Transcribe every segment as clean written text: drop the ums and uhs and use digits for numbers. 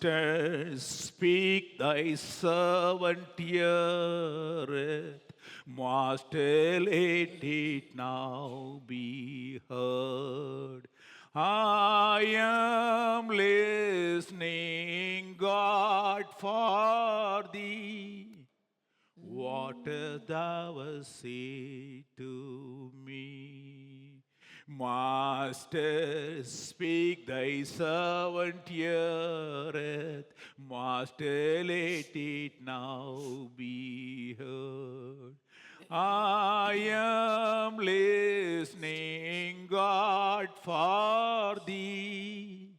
Master, speak, thy servant heareth. Master, let it now be heard. I am listening, God, for thee. What thou hast said to me. Master, speak, thy servant heareth. Master, let it now be heard. I am listening, God, for thee.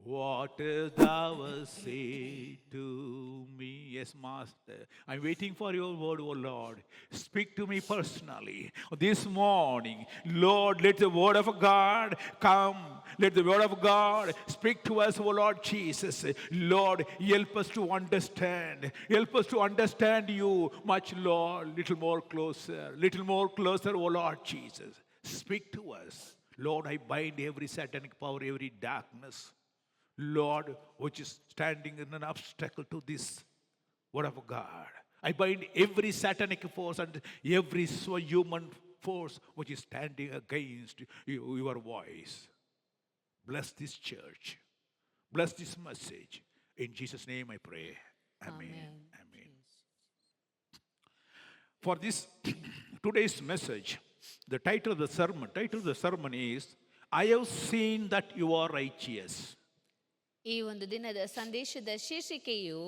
What thou hast said to me. Yes, Master. I'm waiting for your word, O Lord. Speak to me personally. This morning, Lord, let the word of God come. Let the word of God speak to us, O Lord Jesus. Lord, help us to understand. Help us to understand you much, Lord. Little more closer. Little more closer, O Lord Jesus. Speak to us. Lord, I bind every satanic power, every darkness, Lord, which is standing in an obstacle to this word of God. I bind every satanic force and every human force which is standing against your voice. Bless this church. Bless this message. In Jesus' name I pray. Amen. Amen. For this today's message, the title of the sermon is, I have seen that you are righteous. ಈ ಒಂದು ದಿನದ ಸಂದೇಶದ ಶೀರ್ಷಿಕೆಯು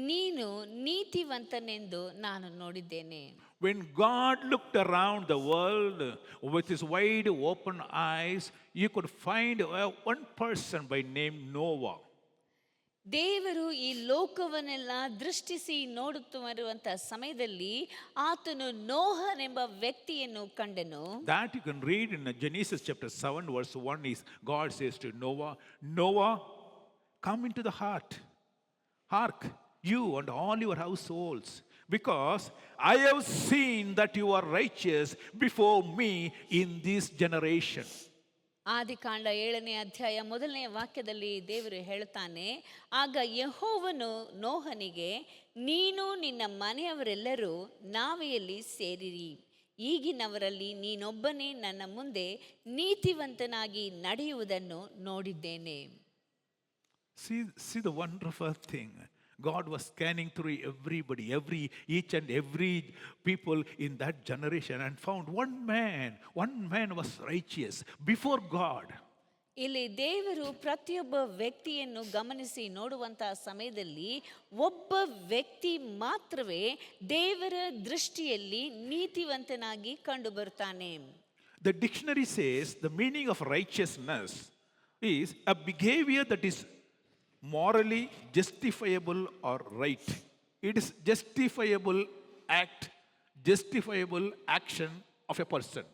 ನೀನು ನೀತಿವಂತನೆಂದು ನಾನು ನೋಡಿದ್ದೇನೆ. When God looked around the world with his wide open eyes, you could find one person by name Noah. ದೇವರು ಈ ಲೋಕವನ್ನೆಲ್ಲ ದೃಷ್ಟಿಸಿ ನೋಡುತ್ತಿರುವಂತಹ ಸಮಯದಲ್ಲಿ ಆತನು ನೋಹನೆಂಬ ವ್ಯಕ್ತಿಯನ್ನು ಕಂಡನು. That you can read in Genesis chapter 7 verse 1 is God says to Noah, Noah, come into the ark, you and all your households, because I have seen that you are righteous before me in this generation. ಆದಿಕಾಂಡ 7ನೇ ಅಧ್ಯಾಯ 1ನೇ ವಾಕ್ಯದಲ್ಲಿ ದೇವರು ಹೇಳುತ್ತಾನೆ, ಆಗ ಯೆಹೋವನು ನೋಹನಿಗೆ, ನೀನು ನಿನ್ನ ಮನೆಯವರೆಲ್ಲರೂ ನಾವೆಯಲ್ಲಿ ಸೇರಿರಿ, ಈಗಿನವರಲ್ಲಿ ನೀನೊಬ್ಬನೇ ನನ್ನ ಮುಂದೆ ನೀತಿವಂತನಾಗಿ ನಡೆಯುವುದನ್ನು ನೋಡಿದ್ದೇನೆ. See the wonderful thing. God was scanning through everybody, each and every people in that generation and found one man was righteous before God. ಇಲ್ಲಿ ದೇವರು ಪ್ರತಿಯೊಬ್ಬ ವ್ಯಕ್ತಿಯನ್ನು ಗಮನಿಸಿ ನೋಡುವಂತಹ ಸಮಯದಲ್ಲಿ ಒಬ್ಬ ವ್ಯಕ್ತಿ ಮಾತ್ರವೇ ದೇವರ ದೃಷ್ಟಿಯಲ್ಲಿ ನೀತಿವಂತನಾಗಿ ಕಂಡು ಬರುತ್ತಾನೆ. The dictionary says the meaning of righteousness is a behavior that is morally justifiable or right. It is justifiable action of a person.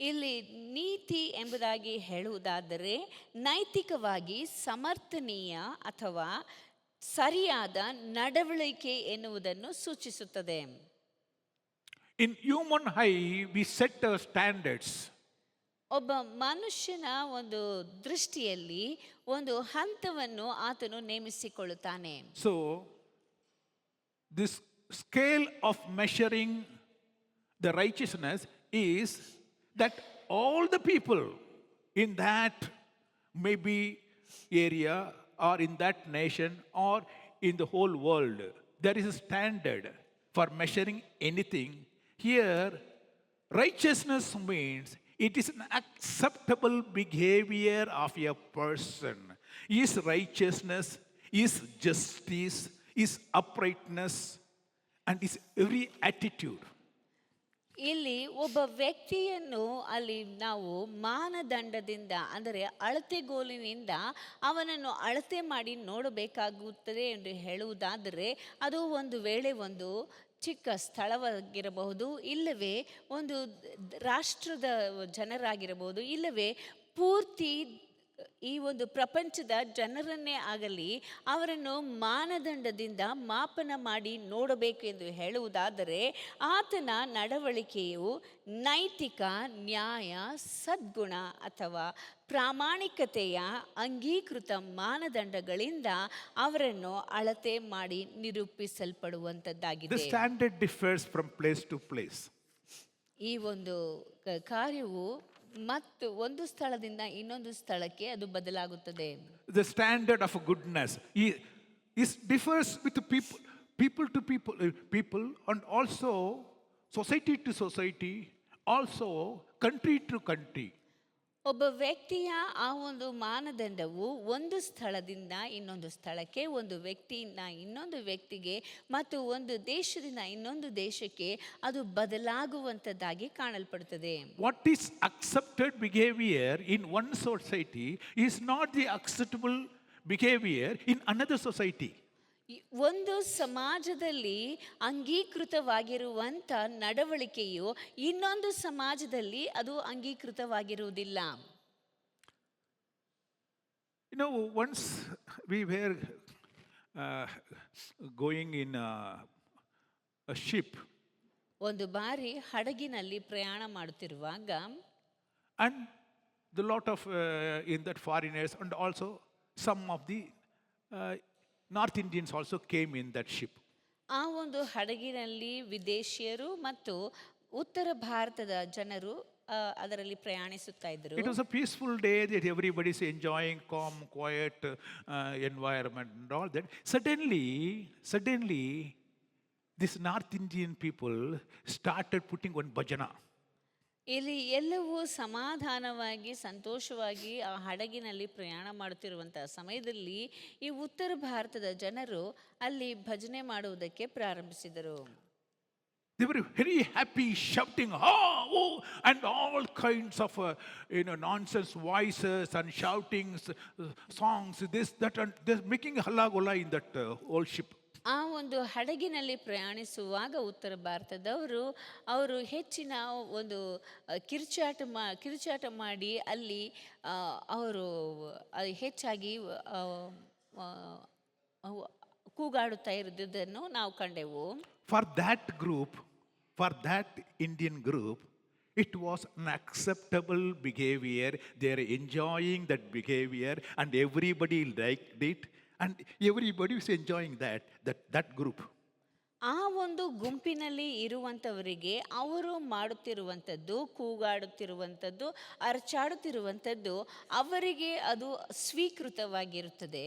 ಇಲ್ಲಿ ನೀತಿ ಎಂಬುದಾಗಿ ಹೇಳುವುದಾದರೆ ನೈತಿಕವಾಗಿ ಸಮರ್ಥನೀಯ ಅಥವಾ ಸರಿಯಾದ ನಡವಳಿಕೆ ಎನ್ನುವುದನ್ನು ಸೂಚಿಸುತ್ತದೆ. In human eye we set our standards. ಒಬ್ಬ ಮನುಷ್ಯನ ಒಂದು ದೃಷ್ಟಿಯಲ್ಲಿ ಒಂದು ಹಂತವನ್ನು ಆತನು ನೇಮಿಸಿಕೊಳ್ಳುತ್ತಾನೆ. So this scale of measuring the righteousness is that all the people in that maybe area or in that nation or in the whole world, there is a standard for measuring anything. Here, righteousness means it is an acceptable behavior of a person. Is righteousness, is justice, is uprightness, and is every attitude. ಇಲ್ಲಿ ಒಬ್ಬ ವ್ಯಕ್ತಿಯನ್ನು ಅಲ್ಲಿ ನಾವು ಮಾನದಂಡದಿಂದ ಅಂದರೆ ಅಳತೆಗೋಲಿನಿಂದ ಅವನನ್ನು ಅಳತೆ ಮಾಡಿ ನೋಡಬೇಕಾಗುತ್ತದೆ ಎಂದು ಹೇಳುವುದಾದರೆ ಅದು ಒಂದು ವೇಳೆ ಒಂದು ಚಿಕ್ಕ ಸ್ಥಳವಾಗಿರಬಹುದು, ಇಲ್ಲವೇ ಒಂದು ರಾಷ್ಟ್ರದ ಜನರಾಗಿರಬಹುದು, ಇಲ್ಲವೇ ಪೂರ್ತಿ ಈ ಒಂದು ಪ್ರಪಂಚದ ಜನರನ್ನೇ ಆಗಲಿ ಅವರನ್ನು ಮಾನದಂಡದಿಂದ ಮಾಪನ ಮಾಡಿ ನೋಡಬೇಕು ಎಂದು ಹೇಳುವುದಾದರೆ ಆತನ ನಡವಳಿಕೆಯು ನೈತಿಕ ನ್ಯಾಯ ಸದ್ಗುಣ ಅಥವಾ ಪ್ರಾಮಾಣಿಕತೆಯ ಅಂಗೀಕೃತ ಮಾನದಂಡಗಳಿಂದ ಅವರನ್ನು ಅಳತೆ ಮಾಡಿ The ನಿರೂಪಿಸಲ್ಪಡುವಂಥದ್ದಾಗಿದೆ. standard differs from place to place. ಈ ಒಂದು ಕಾರ್ಯವು ಮತ್ತು ಒಂದು ಸ್ಥಳದಿಂದ ಇನ್ನೊಂದು ಸ್ಥಳಕ್ಕೆ ಅದು ಬದಲಾಗುತ್ತದೆ. The standard of goodness is differs with people to people, and also society to society, also country to country. ಒಬ್ಬ ವ್ಯಕ್ತಿಯ ಆ ಒಂದು ಮಾನದಂಡವು ಒಂದು ಸ್ಥಳದಿಂದ ಇನ್ನೊಂದು ಸ್ಥಳಕ್ಕೆ, ಒಂದು ವ್ಯಕ್ತಿಯಿಂದ ಇನ್ನೊಂದು ವ್ಯಕ್ತಿಗೆ ಮತ್ತು ಒಂದು ದೇಶದಿಂದ ಇನ್ನೊಂದು ದೇಶಕ್ಕೆ ಅದು ಬದಲಾಗುವಂಥದ್ದಾಗಿ ಕಾಣಲ್ಪಡುತ್ತದೆ. What is accepted behavior in one society is not the acceptable behavior in another society. ಒಂದು ಸಮಾಜದಲ್ಲಿ ಅಂಗೀಕೃತವಾಗಿರುವಂಥ ನಡವಳಿಕೆಯು ಇನ್ನೊಂದು ಸಮಾಜದಲ್ಲಿ ಅದು ಅಂಗೀಕೃತವಾಗಿರುವುದಿಲ್ಲ. You know, once we were going in a ship, ಒಂದು ಬಾರಿ ಹಡಗಿನಲ್ಲಿ ಪ್ರಯಾಣ ಮಾಡುತ್ತಿರುವಾಗ and the lot of in that foreigners and also some of the North Indians also came in that ship. ಆ ಒಂದು ಹಡಗಿನಲ್ಲಿ ವಿದೇಶಿಯರು ಮತ್ತು ಉತ್ತರ ಭಾರತದ ಜನರು ಅದರಲ್ಲಿ ಪ್ರಯಾಣಿಸುತ್ತಾ ಇದ್ದರು. It was a peaceful day that everybody is enjoying calm, quiet environment and all that. Suddenly, these North Indian people started putting one bhajana. ಇಲ್ಲಿ ಎಲ್ಲವೂ ಸಮಾಧಾನವಾಗಿ ಸಂತೋಷವಾಗಿ ಆ ಹಡಗಿನಲ್ಲಿ ಪ್ರಯಾಣ ಮಾಡುತ್ತಿರುವಂತಹ ಸಮಯದಲ್ಲಿ ಈ ಉತ್ತರ ಭಾರತದ ಜನರು ಅಲ್ಲಿ ಭಜನೆ ಮಾಡುವುದಕ್ಕೆ ಪ್ರಾರಂಭಿಸಿದರು. They were very happy, shouting, oh, and all kinds of nonsense voices and shoutings, songs, this, that, and they're making halla gola in that whole ship. ಆ ಒಂದು ಹಡಗಿನಲ್ಲಿ ಪ್ರಯಾಣಿಸುವಾಗ ಉತ್ತರ ಭಾರತದವರು ಅವರು ಹೆಚ್ಚಿನ ಒಂದು ಕಿರುಚಾಟ ಮಾಡಿ ಅಲ್ಲಿ ಅವರು ಹೆಚ್ಚಾಗಿ ಕೂಗಾಡುತ್ತಾ ಇರುವುದನ್ನು ನಾವು ಕಂಡೆವು. For that Indian group, it was an acceptable behavior. They are enjoying that behavior, and everybody liked it, and everybody was enjoying that group. ಆ ಒಂದು ಗುಂಪಿನಲ್ಲಿ ಇರುವಂಥವರಿಗೆ ಅವರು ಮಾಡುತ್ತಿರುವಂಥದ್ದು, ಕೂಗಾಡುತ್ತಿರುವಂಥದ್ದು, ಅರಚಾಡುತ್ತಿರುವಂಥದ್ದು ಅವರಿಗೆ ಅದು ಸ್ವೀಕೃತವಾಗಿರುತ್ತದೆ.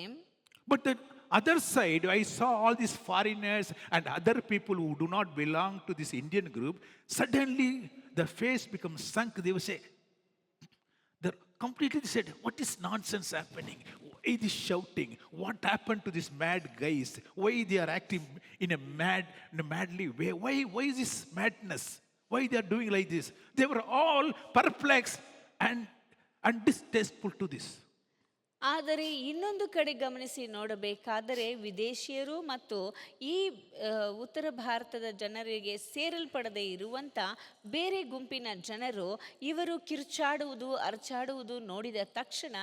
But the other side, I saw all these foreigners and other people who do not belong to this Indian group. Suddenly, their face becomes sunk. They will say, they completely said, "What is nonsense happening? Why this shouting? What happened to these mad guys? Why they are acting in a madly way? Why is this madness? Why they are doing like this?" They were all perplexed and distasteful to this. ಆದರೆ ಇನ್ನೊಂದು ಕಡೆ ಗಮನಿಸಿ ನೋಡಬೇಕಾದರೆ ವಿದೇಶಿಯರು ಮತ್ತು ಈ ಉತ್ತರ ಭಾರತದ ಜನರಿಗೆ ಸೇರಲ್ಪಡದೇ ಇರುವಂಥ ಬೇರೆ ಗುಂಪಿನ ಜನರು ಇವರು ಕಿರ್ಚಾಡುವುದು ಅರಚಾಡುವುದು ನೋಡಿದ ತಕ್ಷಣ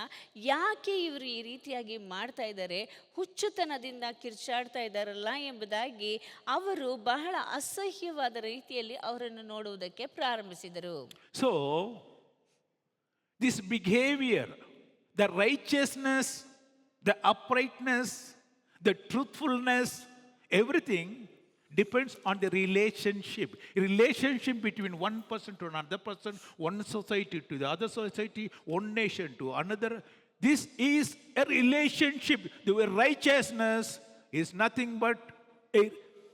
ಯಾಕೆ ಇವರು ಈ ರೀತಿಯಾಗಿ ಮಾಡ್ತಾ ಇದ್ದಾರೆ, ಹುಚ್ಚುತನದಿಂದ ಕಿರ್ಚಾಡ್ತಾ ಇದ್ದಾರಲ್ಲ ಎಂಬುದಾಗಿ ಅವರು ಬಹಳ ಅಸಹ್ಯವಾದ ರೀತಿಯಲ್ಲಿ ಅವರನ್ನು ನೋಡುವುದಕ್ಕೆ ಪ್ರಾರಂಭಿಸಿದರು. So this behavior, the righteousness, the uprightness, the truthfulness, everything depends on the relationship between one person to another person, one society to the other society, one nation to another. This is a relationship. The righteousness is nothing but a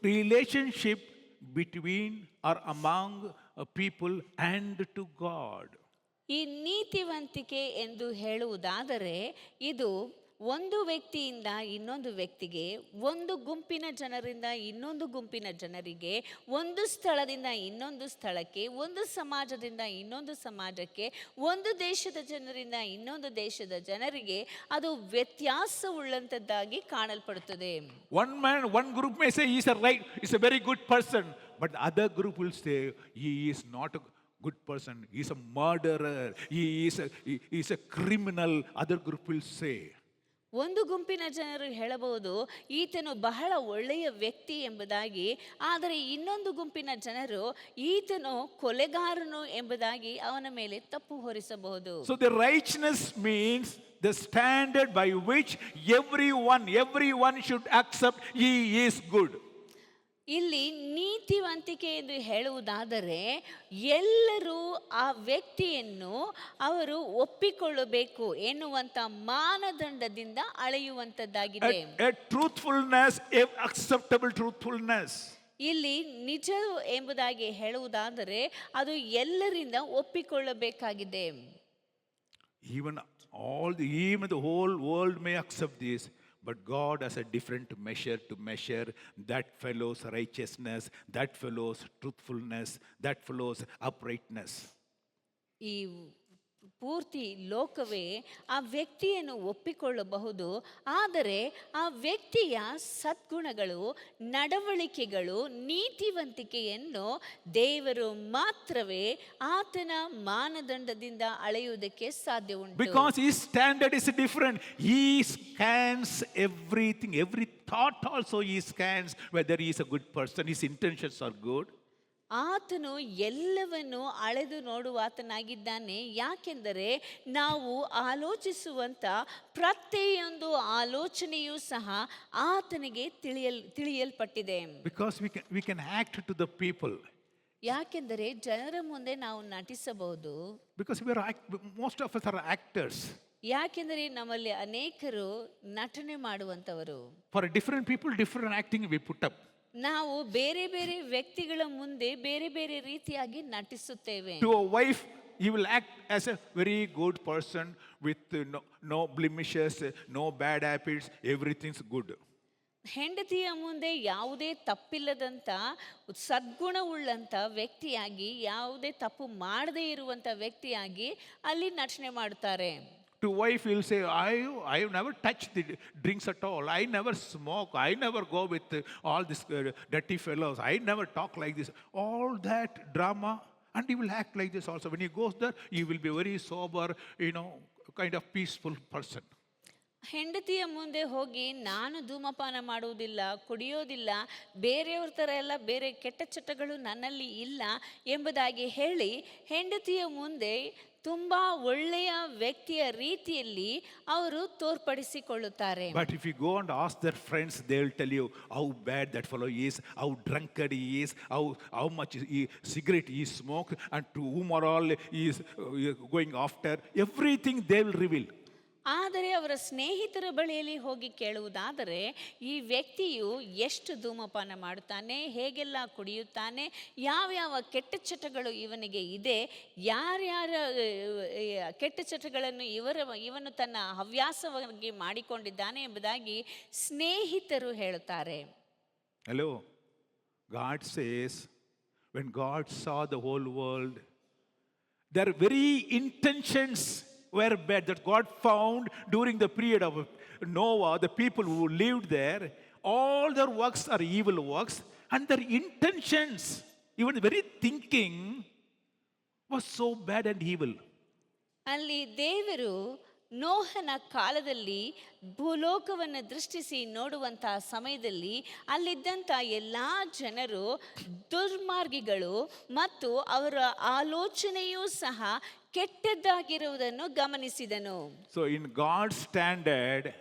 relationship between or among people and to God. ಈ ನೀತಿವಂತಿಕೆ ಎಂದು ಹೇಳುವುದಾದರೆ ಇದು ಒಂದು ವ್ಯಕ್ತಿಯಿಂದ ಇನ್ನೊಂದು ವ್ಯಕ್ತಿಗೆ, ಒಂದು ಗುಂಪಿನ ಜನರಿಂದ ಇನ್ನೊಂದು ಗುಂಪಿನ ಜನರಿಗೆ, ಒಂದು ಸ್ಥಳದಿಂದ ಇನ್ನೊಂದು ಸ್ಥಳಕ್ಕೆ, ಒಂದು ಸಮಾಜದಿಂದ ಇನ್ನೊಂದು ಸಮಾಜಕ್ಕೆ, ಒಂದು ದೇಶದ ಜನರಿಂದ ಇನ್ನೊಂದು ದೇಶದ ಜನರಿಗೆ ಅದು ವ್ಯತ್ಯಾಸವುಳ್ಳಂಥದ್ದಾಗಿ ಕಾಣಲ್ಪಡುತ್ತದೆ. One group may say he is a very good person, but the other group will say he is not good person. He is a murderer. He is a criminal. Other group will say. ಒಂದು ಗುಂಪಿನ ಜನರು ಹೇಳಬಹುದು ಈತನು ಬಹಳ ಒಳ್ಳೆಯ ವ್ಯಕ್ತಿ ಎಂಬುದಾಗಿ, ಆದರೆ ಇನ್ನೊಂದು ಗುಂಪಿನ ಜನರು ಈತನು ಕೊಲೆಗಾರನು ಎಂಬುದಾಗಿ ಅವನ ಮೇಲೆ ತಪ್ಪು ಹೊರಿಸಬಹುದು. So the righteousness means the standard by which everyone should accept he is good. ಇಲ್ಲಿ ನೀತಿವಂತಿಕೆ ಎಂದು ಹೇಳುವುದಾದರೆ ಎಲ್ಲರೂ ಆ ವ್ಯಕ್ತಿಯನ್ನು ಅವರು ಒಪ್ಪಿಕೊಳ್ಳಬೇಕು ಎನ್ನುವಂತ ಮಾನದಂಡದಿಂದ ಅಳೆಯುವಂತದ್ದಾಗಿದೆ. A truthfulness, a acceptable truthfulness. ಇಲ್ಲಿ ನಿಜ ಎಂಬುದಾಗಿ ಹೇಳುವುದಾದರೆ ಅದು ಎಲ್ಲರಿಂದ ಒಪ್ಪಿಕೊಳ್ಳಬೇಕಾಗಿದೆ. Even the whole world may accept this. But God has a different measure to measure that fellow's righteousness, that fellow's truthfulness, that fellow's uprightness. ಈ ಪೂರ್ತಿ ಲೋಕವೇ ಆ ವ್ಯಕ್ತಿಯನ್ನು ಒಪ್ಪಿಕೊಳ್ಳಬಹುದು, ಆದರೆ ಆ ವ್ಯಕ್ತಿಯ ಸದ್ಗುಣಗಳು, ನಡವಳಿಕೆಗಳು, ನೀತಿವಂತಿಕೆಯನ್ನು ದೇವರು ಮಾತ್ರವೇ ಆತನ ಮಾನದಂಡದಿಂದ ಅಳೆಯುವುದಕ್ಕೆ ಸಾಧ್ಯ ಉಂಟು. Because his standard is different. He scans everything, every thought also he scans whether he is a good person, his intentions are good. ಆತನು ಎಲ್ಲವನ್ನು ಅಳೆದು ನೋಡುವಾತನಾಗಿದ್ದಾನೆ. ಯಾಕೆಂದರೆ ನಾವು ಆಲೋಚಿಸುವಂಥ ಪ್ರತಿಯೊಂದು ಆಲೋಚನೆಯೂ ಸಹ ಆತನಿಗೆ ತಿಳಿಯಲ್ಪಟ್ಟಿದೆ. Because we can act to the people. ಯಾಕೆಂದರೆ ಜನರ ಮುಂದೆ ನಾವು ನಟಿಸಬಹುದು. Because most of us are actors. ಯಾಕೆಂದರೆ ನಮ್ಮಲ್ಲಿ ಅನೇಕರು ನಟನೆ ಮಾಡುವಂತವರು. For different people, different acting we put up. ನಾವು ಬೇರೆ ಬೇರೆ ವ್ಯಕ್ತಿಗಳ ಮುಂದೆ ಬೇರೆ ಬೇರೆ ರೀತಿಯಾಗಿ ನಟಿಸುತ್ತೇವೆ. To a wife, he will act as a very good person with no blemishes, no bad habits, everything's good. ಹೆಂಡತಿಯ ಮುಂದೆ ಯಾವುದೇ ತಪ್ಪಿಲ್ಲದಂಥ ಸದ್ಗುಣವುಳ್ಳಂಥ ವ್ಯಕ್ತಿಯಾಗಿ, ಯಾವುದೇ ತಪ್ಪು ಮಾಡದೇ ಇರುವಂಥ ವ್ಯಕ್ತಿಯಾಗಿ ಅಲ್ಲಿ ನಟನೆ ಮಾಡುತ್ತಾರೆ. To wife, he'll say, I have never touched the drinks at all. I never smoke. I never go with all these dirty fellows. I never talk like this. All that drama. And he will act like this also. When he goes there, he will be very sober, kind of peaceful person. ಹೆಂಡತಿಯ ಮುಂದೆ ಹೋಗಿ ನಾನು ಧೂಮಪಾನ ಮಾಡುವುದಿಲ್ಲ, ಕುಡಿಯೋದಿಲ್ಲ, ಬೇರೆಯವ್ರ ಥರ ಎಲ್ಲ ಬೇರೆ ಕೆಟ್ಟ ಚಟಗಳು ನನ್ನಲ್ಲಿ ಇಲ್ಲ ಎಂಬುದಾಗಿ ಹೇಳಿ ಹೆಂಡತಿಯ ಮುಂದೆ ತುಂಬ ಒಳ್ಳೆಯ ವ್ಯಕ್ತಿಯ ರೀತಿಯಲ್ಲಿ ಅವರು ತೋರ್ಪಡಿಸಿಕೊಳ್ಳುತ್ತಾರೆ. But if you go and ask their friends, they will tell you how bad that fellow is, how drunkard he is, how much cigarette he smokes, and to whom are all he is going after. Everything they will reveal. ಆದರೆ ಅವರ ಸ್ನೇಹಿತರ ಬಳಿಯಲ್ಲಿ ಹೋಗಿ ಕೇಳುವುದಾದರೆ ಈ ವ್ಯಕ್ತಿಯು ಎಷ್ಟು ಧೂಮಪಾನ ಮಾಡುತ್ತಾನೆ, ಹೇಗೆಲ್ಲ ಕುಡಿಯುತ್ತಾನೆ, ಯಾವ್ಯಾವ ಕೆಟ್ಟ ಚಟಗಳು ಇವನಿಗೆ ಇದೆ, ಯಾರ್ಯಾರ ಕೆಟ್ಟ ಚಟಗಳನ್ನು ಇವನು ತನ್ನ ಹವ್ಯಾಸವಾಗಿ ಮಾಡಿಕೊಂಡಿದ್ದಾನೆ ಎಂಬುದಾಗಿ ಸ್ನೇಹಿತರು ಹೇಳುತ್ತಾರೆ. Hello. God says, when God saw the whole world, their very intentions were bad, that God found during the period of Noah, the people who lived there, all their works are evil works, and their intentions, even the very thinking, was so bad and evil. ಅಲ್ಲಿ ದೇವರು ನೋಹನ ಕಾಲದಲ್ಲಿ ಭೂಲೋಕವನ್ನು ದೃಷ್ಟಿಸಿ ನೋಡುವಂತಹ ಸಮಯದಲ್ಲಿ ಅಲ್ಲಿದ್ದಂಥ ಎಲ್ಲ ಜನರು ದುರ್ಮಾರ್ಗಿಗಳು ಮತ್ತು ಅವರ ಆಲೋಚನೆಯೂ ಸಹ ಕೆಟ್ಟದ್ದಾಗಿರುವುದನ್ನು ಗಮನಿಸಿದನು. So in God's standard,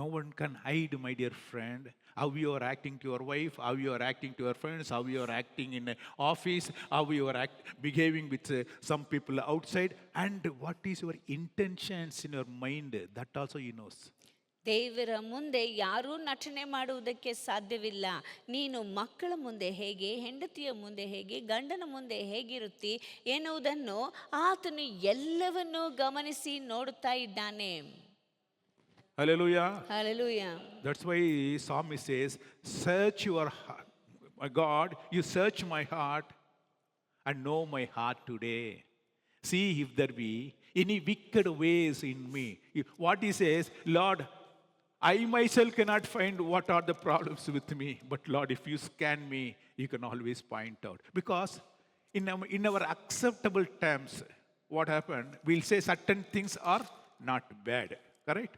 no one can hide, my dear friend, how you are acting to your wife, how you are acting to your friends, how you are acting in an office, how you are behaving with some people outside, and what is your intentions in your mind, that also he knows. ದೇವರ ಮುಂದೆ ಯಾರೂ ನಟನೆ ಮಾಡುವುದಕ್ಕೆ ಸಾಧ್ಯವಿಲ್ಲ. ನೀನು ಮಕ್ಕಳ ಮುಂದೆ ಹೇಗೆ, ಹೆಂಡತಿಯ ಮುಂದೆ ಹೇಗೆ, ಗಂಡನ ಮುಂದೆ ಹೇಗಿರುತ್ತಿ ಎನ್ನುವುದನ್ನು ಆತನು ಎಲ್ಲವನ್ನೂ ಗಮನಿಸಿ ನೋಡುತ್ತಾ ಇದ್ದಾನೆ. Hallelujah. Hallelujah. That's why Psalmist says, search your heart. My God, you search my heart and know my heart today. See if there be any wicked ways in me. What he says, Lord, I myself cannot find what are the problems with me. But Lord, if you scan me, you can always point out. Because in our acceptable terms, what happened? We'll say certain things are not bad, correct?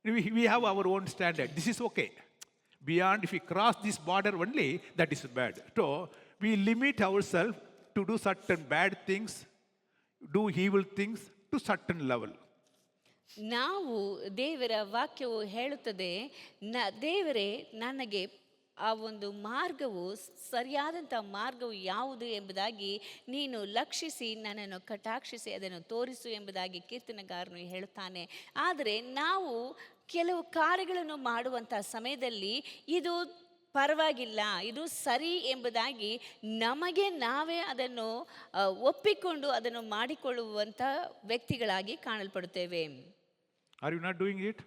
We have our own standard. This is okay. Beyond, if we cross this border only, that is bad. So we limit ourselves to do certain bad things, do evil things to certain level. ನಾವು ದೇವರ ವಾಕ್ಯವು ಹೇಳುತ್ತದೆ, ದೇವರೇ ನನಗೆ ಆ ಒಂದು ಮಾರ್ಗವು ಸರಿಯಾದಂಥ ಮಾರ್ಗವು ಯಾವುದು ಎಂಬುದಾಗಿ ನೀನು ಲಕ್ಷಿಸಿ ನನ್ನನ್ನು ಕಟಾಕ್ಷಿಸಿ ಅದನ್ನು ತೋರಿಸು ಎಂಬುದಾಗಿ ಕೀರ್ತನೆಗಾರನು ಹೇಳುತ್ತಾನೆ. ಆದರೆ ನಾವು ಕೆಲವು ಕಾರ್ಯಗಳನ್ನು ಮಾಡುವಂಥ ಸಮಯದಲ್ಲಿ ಇದು ಪರವಾಗಿಲ್ಲ, ಇದು ಸರಿ ಎಂಬುದಾಗಿ ನಮಗೆ ನಾವೇ ಅದನ್ನು ಒಪ್ಪಿಕೊಂಡು ಅದನ್ನು ಮಾಡಿಕೊಳ್ಳುವಂಥ ವ್ಯಕ್ತಿಗಳಾಗಿ ಕಾಣಲ್ಪಡುತ್ತೇವೆ. Are you not doing it?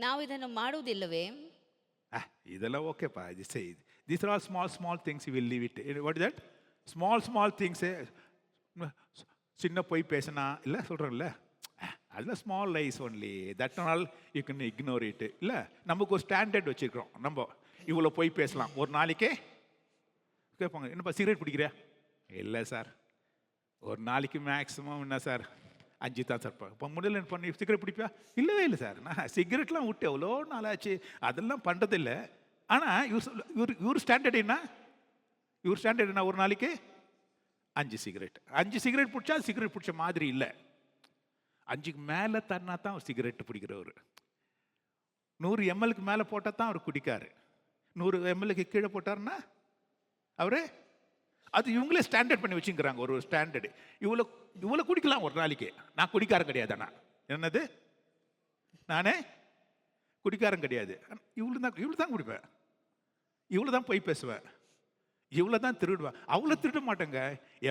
ನಾವು ಇದನ್ನು ಮಾಡುವುದಿಲ್ಲವೇ? ಇದೆಲ್ಲ ಓಕೆಪ್ಪ, these are all small things, you will leave it. What is that? Small things. சின்ன பொய் பேசினா இல்லை சொல்கிறோம்ல, அதெல்லாம் small lies only, that all you can ignore it. இல்லை, நமக்கு ஒரு ஸ்டாண்டர்ட் வச்சுருக்கிறோம். நம்ம இவ்வளோ பொய் பேசலாம் ஒரு நாளைக்கே. கேட்பாங்க, என்னப்பா சிகரெட் பிடிக்கிறியா? இல்லை சார், ஒரு நாளைக்கு மேக்ஸிமம் என்ன சார் 5 தான் சார். இப்போ முடியல பண்ணி சிகரெட் பிடிப்பியா? இல்லவே இல்லை சார், நான் சிகரெட்லாம் விட்டு எவ்வளோ நாளாச்சு, அதெல்லாம் பண்ணுறதில்லை. ஆனால் இவர் ஸ்டாண்டர்ட் என்ன? இவர் ஸ்டாண்டர்ட் என்ன? ஒரு நாளைக்கு 5 சிகரெட் பிடிச்சா சிகரெட் பிடிச்ச மாதிரி இல்லை. 5க்கு மேலே தன்னா தான் அவர் சிகரெட் பிடிக்கிறவர். 100 ml மேலே போட்டால் தான் அவர் குடிக்காரு. 100 ml கீழே போட்டார்னா அவரு, அது இவங்களே ஸ்டாண்டர்ட் பண்ணி வச்சுக்கிறாங்க. ஒரு ஸ்டாண்டர்டு, இவ்வளோ குடிக்கலாம் ஒரு நாளைக்கு. நான் குடிக்காரன் கிடையாது. ஆனால் என்னது, நானே குடிக்காரன் கிடையாது. இவ்வளோ தான் குடிப்பேன், இவ்வளோ தான் போய் பேசுவேன், இவ்வளோ தான் திருடுவேன். அவ்வளோ திருட மாட்டேங்க.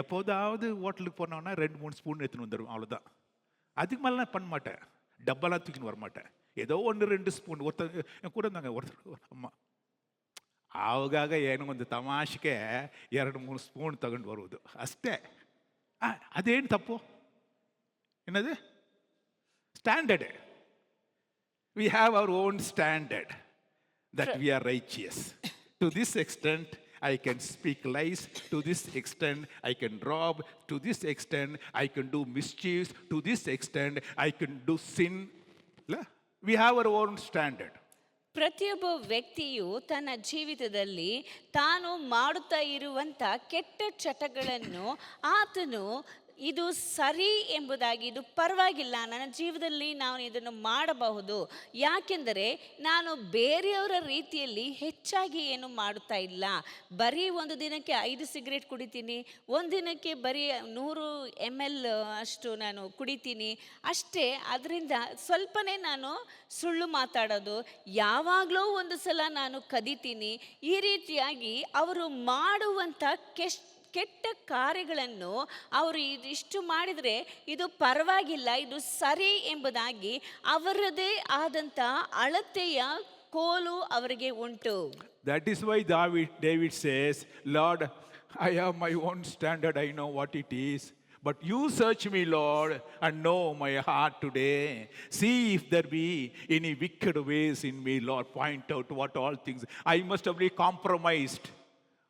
எப்போதாவது ஹோட்டலுக்கு போனோன்னா 2-3 ஸ்பூன் எடுத்துன்னு வந்துடுவேன், அவ்வளோதான். அதுக்கு மேலாம் பண்ண மாட்டேன். டப்பாலாம் தூக்கின்னு வர மாட்டேன். ஏதோ 1-2 ಸ್ಪೂನ್. ಒರ್ತರ್ ಕೂಡ ನಂಗೆ ಒರ್ತರು ಅಮ್ಮ ಆವಾಗ ಏನು ಒಂದು ತಮಾಷೆಗೆ 2-3 ಸ್ಪೂನ್ ತಗೊಂಡು ಬರುವುದು ಅಷ್ಟೇ. ಅದೇನು ತಪ್ಪು? ಏನದು standard? We have our own standard that we are righteous. To this extent I can speak lies, to this extent I can rob, to this extent I can do mischiefs, to this extent I can do sin. We have our own standard. ಪ್ರತಿಯೊಬ್ಬ ವ್ಯಕ್ತಿಯು ತನ್ನ ಜೀವಿತದಲ್ಲಿ ತಾನು ಮಾಡುತ್ತಾ ಇರುವಂಥ ಕೆಟ್ಟ ಚಟಗಳನ್ನು ಆತನು ಇದು ಸರಿ ಎಂಬುದಾಗಿ, ಇದು ಪರವಾಗಿಲ್ಲ, ನನ್ನ ಜೀವನದಲ್ಲಿ ನಾನು ಇದನ್ನು ಮಾಡಬಹುದು, ಯಾಕೆಂದರೆ ನಾನು ಬೇರೆಯವರ ರೀತಿಯಲ್ಲಿ ಹೆಚ್ಚಾಗಿ ಏನು ಮಾಡುತ್ತಾ ಇಲ್ಲ. ಬರೀ ಒಂದು ದಿನಕ್ಕೆ 5 ಸಿಗರೇಟ್ ಕುಡಿತೀನಿ, ಒಂದು ದಿನಕ್ಕೆ ಬರೀ 100 ml ಅಷ್ಟು ನಾನು ಕುಡಿತೀನಿ ಅಷ್ಟೇ. ಅದರಿಂದ ಸ್ವಲ್ಪನೇ ನಾನು ಸುಳ್ಳು ಮಾತಾಡೋದು, ಯಾವಾಗಲೂ ಒಂದು ಸಲ ನಾನು ಕದಿತೀನಿ. ಈ ರೀತಿಯಾಗಿ ಅವರು ಮಾಡುವಂಥ ಕೆಟ್ಟ ಕಾರ್ಯಗಳನ್ನು ಅವರು ಇದಿಷ್ಟು ಮಾಡಿದರೆ ಇದು ಪರವಾಗಿಲ್ಲ, ಇದು ಸರಿ ಎಂಬುದಾಗಿ ಅವರದೇ ಆದಂಥ ಅಳತೆಯ ಕೋಲು ಅವರಿಗೆ ಉಂಟು. That is why David says, Lord, I have my own standard, I know what it is. But you search me, Lord, and know my heart today. See if there be any wicked ways in me, Lord. Point out what all things. I must have been compromised.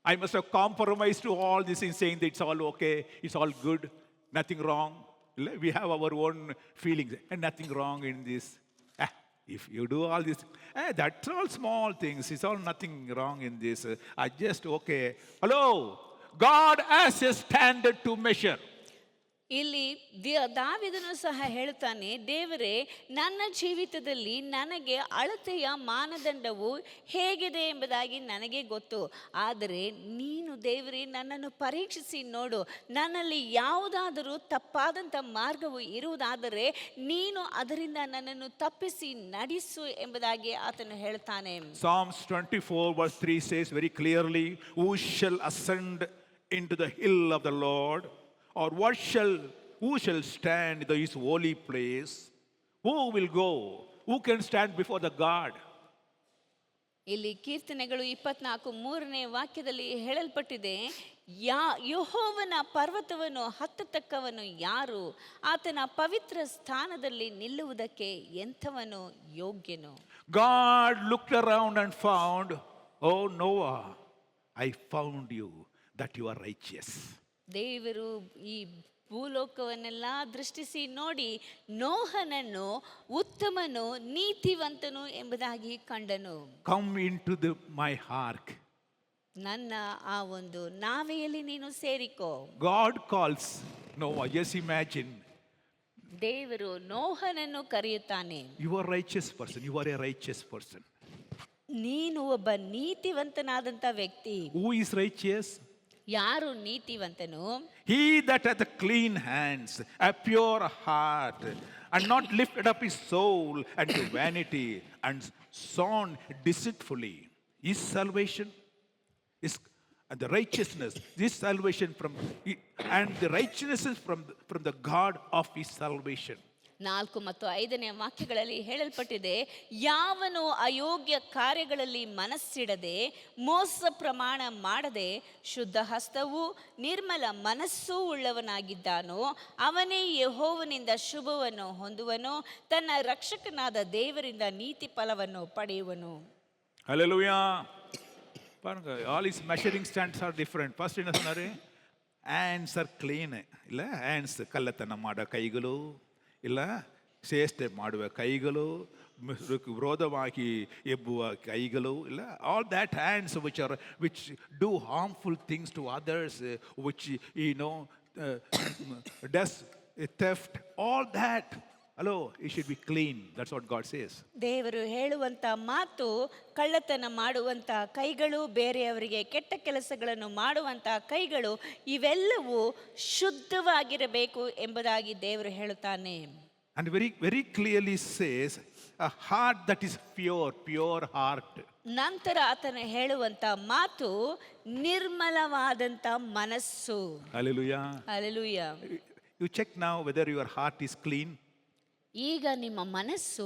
I must have compromised to all this in saying that it's all okay, it's all good, nothing wrong. We have our own feelings and nothing wrong in this. If you do all this, that's all small things. It's all nothing wrong in this. I just okay. Hello, God has a standard to measure. ಇಲ್ಲಿ ದಾವೀದನು ಸಹ ಹೇಳ್ತಾನೆ, ದೇವರೇ ನನ್ನ ಜೀವಿತದಲ್ಲಿ ನನಗೆ ಅಳತೆಯ ಮಾನದಂಡವು ಹೇಗಿದೆ ಎಂಬುದಾಗಿ ನನಗೆ ಗೊತ್ತು. ಆದರೆ ನೀನು ದೇವರೇ ನನ್ನನ್ನು ಪರೀಕ್ಷಿಸಿ ನೋಡು, ನನ್ನಲ್ಲಿ ಯಾವುದಾದರೂ ತಪ್ಪಾದಂಥ ಮಾರ್ಗವು ಇರುವುದಾದರೆ ನೀನು ಅದರಿಂದ ನನ್ನನ್ನು ತಪ್ಪಿಸಿ ನಡೆಸು ಎಂಬುದಾಗಿ ಆತನು ಹೇಳ್ತಾನೆ. Psalms 24:3 says very clearly, who shall ascend into the hill of the Lord? Or who shall stand in his holy place? Who will go? Who can stand before the God? ಇಲ್ಲಿ ಕೀರ್ತನೆಗಳು 24:3ನೇ ವಾಕ್ಯದಲ್ಲಿ ಹೇಳಲ್ಪಟ್ಟಿದೆ, ಯೆಹೋವನ ಪರ್ವತವನ್ನು ಹತ್ತತಕ್ಕವನು ಯಾರು? ಆತನ ಪವಿತ್ರ ಸ್ಥಾನದಲ್ಲಿ ನಿಲ್ಲುವುದಕ್ಕೆ ಎಂಥವನು ಯೋಗ್ಯನು? God looked around and found, oh Noah, I found you that you are righteous. ದೇವರು ಈ ಭೂಲೋಕವನ್ನೆಲ್ಲ ದೃಷ್ಟಿಸಿ ನೋಡಿ ನೋಹನನ್ನು ಉತ್ತಮನು ನೀತಿವಂತನು ಎಂಬುದಾಗಿ ಕಂಡನು. Come into my ark. ನನ್ನ ಆ ಒಂದು ನಾವೆಯಲ್ಲಿ ನೀನು ಸೇರಿಕೋ. God calls Noah. Just imagine. ದೇವರು ನೋಹನನ್ನು ಕರೆಯುತ್ತಾನೆ. You are a righteous person. You are a righteous person. ನೀನು ಒಬ್ಬ ನೀತಿವಂತನಾದಂಥ ವ್ಯಕ್ತಿ. Who is righteous? ಯಾರು ನೀತಿವಂತನು? He that hath clean hands, a pure heart, and not lifted up his soul unto vanity, and sown deceitfully. His salvation is and the righteousness, this salvation and the righteousness is from the God of his salvation. 4 ಮತ್ತು 5ನೇ ವಾಕ್ಯಗಳಲ್ಲಿ ಹೇಳಲ್ಪಟ್ಟಿದೆ, ಯಾವನು ಅಯೋಗ್ಯ ಕಾರ್ಯಗಳಲ್ಲಿ ಮನಸ್ಸಿಡದೆ ಮೋಸ ಪ್ರಮಾಣ ಮಾಡದೆ ಶುದ್ಧ ಹಸ್ತವೂ ನಿರ್ಮಲ ಮನಸ್ಸೂ ಉಳ್ಳವನಾಗಿದ್ದಾನೋ ಅವನೇ ಯೆಹೋವನಿಂದ ಶುಭವನ್ನು ಹೊಂದುವನು, ತನ್ನ ರಕ್ಷಕನಾದ ದೇವರಿಂದ ನೀತಿ ಫಲವನ್ನು ಪಡೆಯುವನು. Hallelujah. All his measuring stands are different. First என்ன சொன்னாரு? Hands are clean. ಇಲ್ಲ hands ಕಳ್ಳತನ ಮಾಡೋ ಕೈಗಳು, ಇಲ್ಲ ಸೇಷ್ಟೆ ಮಾಡುವ ಕೈಗಳು, ವಿರೋಧವಾಗಿ ಎಬ್ಬುವ ಕೈಗಳು, ಇಲ್ಲ all that hands which do harmful things to others, which does theft, all that. Hello, it should be clean. That's what God says. ದೇವರು ಹೇಳುವಂತ ಮಾತು, ಕಳ್ಳತನ ಮಾಡುವಂತ ಕೈಗಳು, ಬೇರೆಯವರಿಗೆ ಕೆಟ್ಟ ಕೆಲಸಗಳನ್ನು ಮಾಡುವಂತ ಕೈಗಳು, ಇವೆಲ್ಲವೂ ಶುದ್ಧವಾಗಿರಬೇಕು ಎಂಬುದಾಗಿ ದೇವರು ಹೇಳುತ್ತಾನೆ. And very, very clearly says, a heart that is pure heart. ನಂತರ ಆತನು ಹೇಳುವಂತ ಮಾತು ನಿರ್ಮಲವಾದಂತ ಮನಸ್ಸು. Hallelujah. Hallelujah. You check now whether your heart is clean. ಈಗ ನಿಮ್ಮ ಮನಸ್ಸು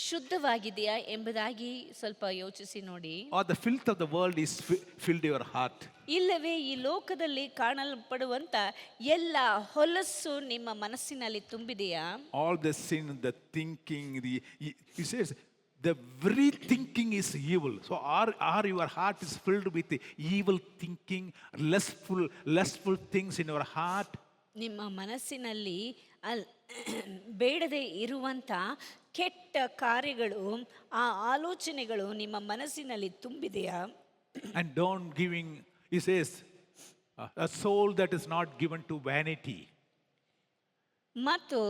ಶುದ್ಧವಾಗಿದೆಯಾ ಎಂಬುದಾಗಿ ಸ್ವಲ್ಪ ಯೋಚಿಸಿ ನೋಡಿ. Or the filth of the world is filled your heart. ಇಲ್ಲವೇ ಈ ಲೋಕದಲ್ಲಿ ಕಾಣಲ್ಪಡುವಂತ ಎಲ್ಲ ಹೊಲಸು ನಿಮ್ಮ ಮನಸ್ಸಿನಲ್ಲಿ ತುಂಬಿದೆಯಾ? All the sin, the thinking, he says the very thinking is evil. So are your heart is filled with evil thinking, lustful things in your heart? ನಿಮ್ಮ ಮನಸ್ಸಿನಲ್ಲಿ ಬೇಡದೆ ಇರುವಂತ ಕೆಟ್ಟ ಕಾರ್ಯಗಳು, ಆ ಆಲೋಚನೆಗಳು ನಿಮ್ಮ ಮನಸ್ಸಿನಲ್ಲಿ ತುಂಬಿದೆಯಾ? And don't giving, he says, a soul that is not given to vanity. ಮತ್ತು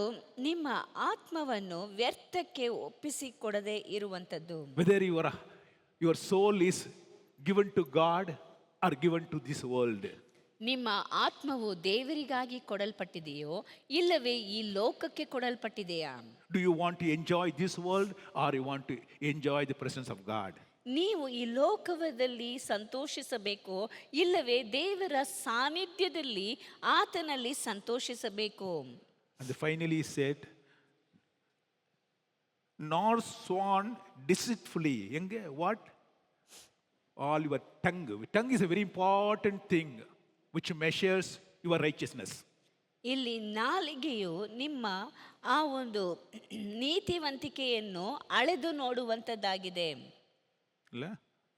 ನಿಮ್ಮ ಆತ್ಮವನ್ನು ವ್ಯರ್ಥಕ್ಕೆ ಒಪ್ಪಿಸಿಕೊಡದೆ ಇರುವಂತದ್ದು. Whether your soul is given to God or given to this world. ನಿಮ್ಮ ಆತ್ಮವು ದೇವರಿಗಾಗಿ ಕೊಡಲ್ಪಟ್ಟಿದೆಯೋ ಇಲ್ಲವೇ ಈ ಲೋಕಕ್ಕೆ ಕೊಡಲ್ಪಟ್ಟಿದೆಯಾ? Do you want to enjoy this world or you want to enjoy the presence of God? ನೀವು ಈ ಲೋಕದಲ್ಲಿ ಸಂತೋಷಿಸಬೇಕು ಇಲ್ಲವೇ ದೇವರ ಸಾನ್ನಿಧ್ಯದಲ್ಲಿ ಆತನಲ್ಲಿ ಸಂತೋಷಿಸಬೇಕು? And finally he said, nor sworn deceitfully. What? All your tongue. Tongue is a very important thing which measures your righteousness. ಇಲ್ಲಿ ನಾಲಿಗೆಯು ನಿಮ್ಮ ಆ ಒಂದು ನೀತಿವಂತಿಕೆಯನ್ನು ಅಳೆದು ನೋಡುವಂತದ್ದಾಗಿದೆ. ಇಲ್ಲ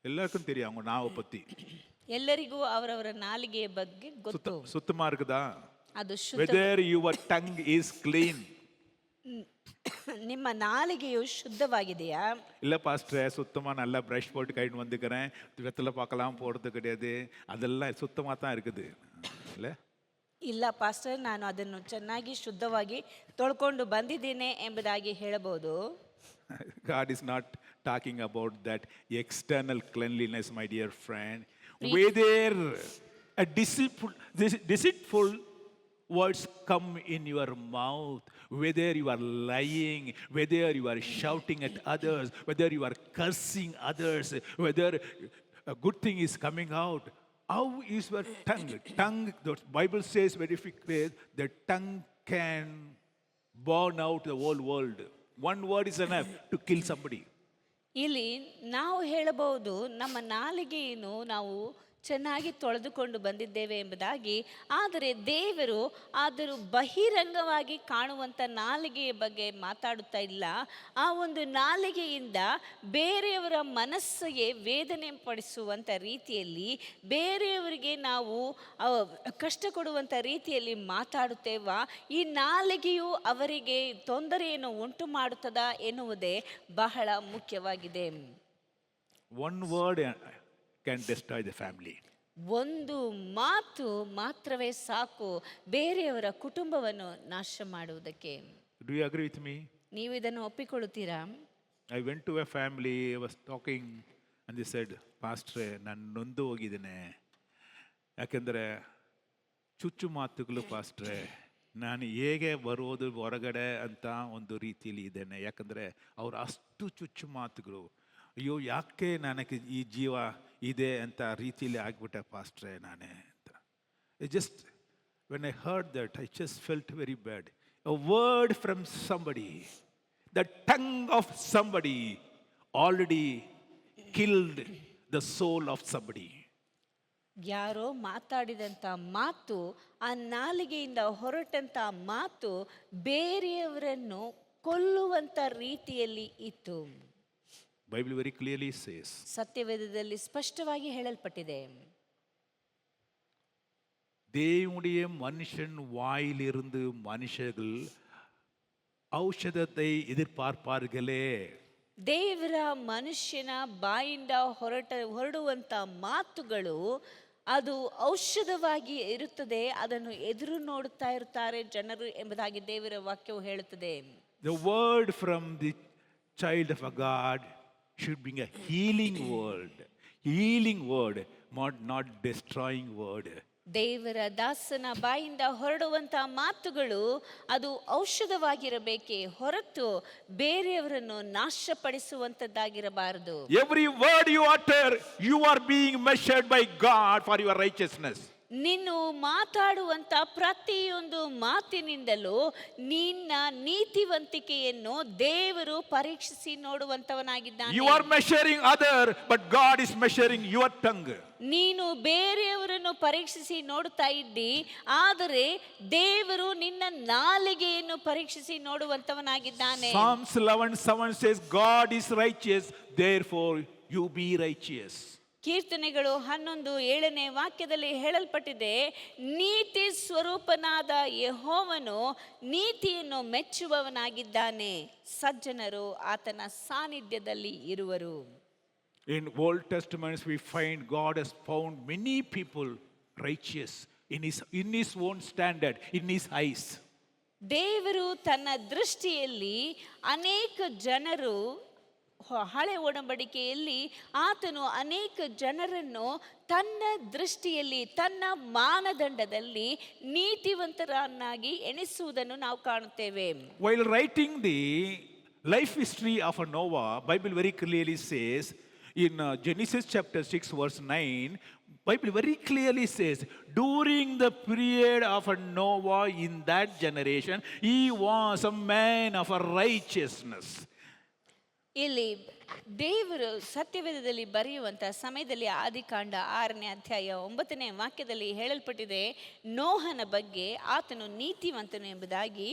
ಎಲ್ಲರಿಗೂ தெரியும் அவங்க நாவை பத்தி. ಎಲ್ಲರಿಗೂ ಅವರವರ ನಾಲಿಗೆಯ ಬಗ್ಗೆ ಗೊತ್ತು. சுத்தமா இருக்குதா? ಅದು ಶುದ್ಧ. Whether your tongue is clean. ನಿಮ್ಮ ನಾಲಿಗೆಯು ಶುದ್ಧವಾಗಿದೆಯಾ? இல்லை பாஸ்டர், சுத்தமாக நல்லா ப்ரஷ் போட்டு கைட்டு வந்துக்கிறேன், வெத்தலை பார்க்கலாம் போடுறது கிடையாது, அதெல்லாம் சுத்தமாக தான் இருக்குது இல்லை? ಇಲ್ಲ ಪಾಸ್ಟರ್, ನಾನು ಅದನ್ನು ಚೆನ್ನಾಗಿ ಶುದ್ಧವಾಗಿ ತೊಳ್ಕೊಂಡು ಬಂದಿದ್ದೇನೆ ಎಂಬುದಾಗಿ ಹೇಳಬಹುದು. God is not talking about that external cleanliness, my dear friend. Whether a deceitful words come in your mouth, whether you are lying, whether you are shouting at others, whether you are cursing others, whether a good thing is coming out, how is your tongue? Tongue, the Bible says very clearly, the tongue can burn out the whole world. One word is enough to kill somebody. ಇಲ್ಲಿ ನಾವು ಹೇಳಬಹುದು, ನಮ್ಮ ನಾಲಿಗೆಯನ್ನು ನಾವು ಚೆನ್ನಾಗಿ ತೊಳೆದುಕೊಂಡು ಬಂದಿದ್ದೇವೆ ಎಂಬುದಾಗಿ. ಆದರೆ ದೇವರು ಆದರೂ ಬಹಿರಂಗವಾಗಿ ಕಾಣುವಂಥ ನಾಲಿಗೆಯ ಬಗ್ಗೆ ಮಾತಾಡುತ್ತಾ ಇಲ್ಲ. ಆ ಒಂದು ನಾಲಿಗೆಯಿಂದ ಬೇರೆಯವರ ಮನಸ್ಸಿಗೆ ವೇದನೆ ಪಡಿಸುವಂಥ ರೀತಿಯಲ್ಲಿ, ಬೇರೆಯವರಿಗೆ ನಾವು ಕಷ್ಟ ಕೊಡುವಂಥ ರೀತಿಯಲ್ಲಿ ಮಾತಾಡುತ್ತೇವಾ, ಈ ನಾಲಿಗೆಯು ಅವರಿಗೆ ತೊಂದರೆಯನ್ನು ಉಂಟು ಮಾಡುತ್ತದಾ ಎನ್ನುವುದೇ ಬಹಳ ಮುಖ್ಯವಾಗಿದೆ. One word can destroy the family. ಒಂದು ಮಾತು ಮಾತ್ರವೇ ಸಾಕು ಬೇರೆಯವರ ಕುಟುಂಬವನ್ನು ನಾಶ ಮಾಡುವುದಕ್ಕೆ. Do you agree with me? ನೀವು ಇದನ್ನು ಒಪ್ಪಿಕೊಳ್ಳುತ್ತೀರಾ? I went to a family, I was talking and they said, Pastor, ನಾನು ನೊಂದು ಹೋಗಿದ್ದೇನೆ. ಯಾಕೆಂದರೆ ಚುಚ್ಚು ಮಾತುಗಳು ಪಾಸ್ಟ್ರೆ, ನಾನು ಹೇಗೆ ಬರೋದು ಹೊರಗಡೆ ಅಂತ ಒಂದು ರೀತಿಯಲ್ಲಿ ಇದ್ದೇನೆ. ಯಾಕಂದರೆ ಅವ್ರು ಅಷ್ಟು ಚುಚ್ಚು ಮಾತುಗಳು. ಅಯ್ಯೋ ಯಾಕೆ ನನಗೆ ಈ ಜೀವ ಇದೆ ಅಂತ ರೀತಿಯಲ್ಲಿ ಆಗ್ಬಿಟ್ಟೆ ಪಾಸ್ಟ್ರೆ ನಾನೇ ಅಂತ. Just when I heard that I just felt very bad. A word from somebody, the tongue of somebody already killed the soul of somebody. ಯಾರೋ ಮಾತಾಡಿದಂಥ ಮಾತು, ಆ ನಾಲಿಗೆಯಿಂದ ಹೊರಟಂಥ ಮಾತು ಬೇರೆಯವರನ್ನು ಕೊಲ್ಲುವಂಥ ರೀತಿಯಲ್ಲಿ ಇತ್ತು. Bible very clearly says, ಸತ್ಯವೇದದಲ್ಲಿ ಸ್ಪಷ್ಟವಾಗಿ ಹೇಳಲ್ಪಟ್ಟಿದೆ, தேவனுடைய மனுஷன் வாயிலிருந்து மனுஷர்கள் ಔಷಧத்தை எதிர்பார்ப்பார்களே. ದೇವರ ಮನುಷ್ಯನ ಬಾಯಿಂದ ಹೊರಡುವಂಥ ಮಾತುಗಳು ಅದು ಔಷಧವಾಗಿ ಇರುತ್ತದೆ, ಅದನ್ನು ಎದುರು ನೋಡುತ್ತಾ ಇರುತ್ತಾರೆ ಜನರು ಎಂಬುದಾಗಿ ದೇವರ ವಾಕ್ಯವು ಹೇಳುತ್ತದೆ. The word from the child of a God should be a healing word, not destroying word. ದೇವರ ದಾಸನ ಬಾಯಿಂದ ಹೊರಡುವಂಥ ಮಾತುಗಳು ಅದು ಔಷಧವಾಗಿರಬೇಕೇ ಹೊರತು ಬೇರೆಯವರನ್ನು ನಾಶಪಡಿಸುವಂಥದ್ದಾಗಿರಬಾರದು. Every word you utter, you are being measured by God for your righteousness. ನೀನು ಮಾತಾಡುವಂಥ ಪ್ರತಿಯೊಂದು ಮಾತಿನಿಂದಲೂ ನಿನ್ನ ನೀತಿವಂತಿಕೆಯನ್ನು ದೇವರು ಪರೀಕ್ಷಿಸಿ ನೋಡುವಂತವನಾಗಿದ್ದಾನೆ. You are measuring other, but God is measuring your tongue. ನೀನು ಬೇರೆಯವರನ್ನು ಪರೀಕ್ಷಿಸಿ ನೋಡುತ್ತಾ ಇದ್ದಿ, ಆದರೆ ದೇವರು ನಿನ್ನ ನಾಲಿಗೆಯನ್ನು ಪರೀಕ್ಷಿಸಿ ನೋಡುವಂತವನಾಗಿದ್ದಾನೆ. Psalms 11:7 says, God is righteous, therefore you be righteous. ಕೀರ್ತನೆಗಳು 11:7 ವಾಕ್ಯದಲ್ಲಿ ಹೇಳಲ್ಪಟ್ಟಿದೆ, ನೀತಿ ಸ್ವರೂಪನಾದ ಯೆಹೋವನು ನೀತಿಯನ್ನು ಮೆಚ್ಚುವವನಾಗಿದ್ದಾನೆ, ಸಜ್ಜನರು ಆತನ ಸಾನ್ನಿಧ್ಯದಲ್ಲಿ ಇರುವರು. In Old Testament we find God has found many people righteous in his own standard, in his eyes. ದೇವರು ತನ್ನ ದೃಷ್ಟಿಯಲ್ಲಿ ಅನೇಕ ಜನರು, ಹಳೆ ಒಡಂಬಡಿಕೆಯಲ್ಲಿ ಆತನು ಅನೇಕ ಜನರನ್ನು ತನ್ನ ದೃಷ್ಟಿಯಲ್ಲಿ ತನ್ನ ಮಾನದಂಡದಲ್ಲಿ ನೀತಿವಂತರನ್ನಾಗಿ ಎಣಿಸುವುದನ್ನು ನಾವು ಕಾಣುತ್ತೇವೆ. While writing the life history of Noah, Bible very clearly says in Genesis chapter 6 verse 9, Bible very clearly says, during the period of Noah in that generation, he was a man of a righteousness. ಇಲ್ಲಿ ದೇವರು ಸತ್ಯವೇದದಲ್ಲಿ ಬರೆಯುವಂಥ ಸಮಯದಲ್ಲಿ ಆದಿಕಾಂಡ 6ನೇ ಅಧ್ಯಾಯ 9ನೇ ವಾಕ್ಯದಲ್ಲಿ ಹೇಳಲ್ಪಟ್ಟಿದೆ, ನೋಹನ ಬಗ್ಗೆ ಆತನು ನೀತಿವಂತನು ಎಂಬುದಾಗಿ.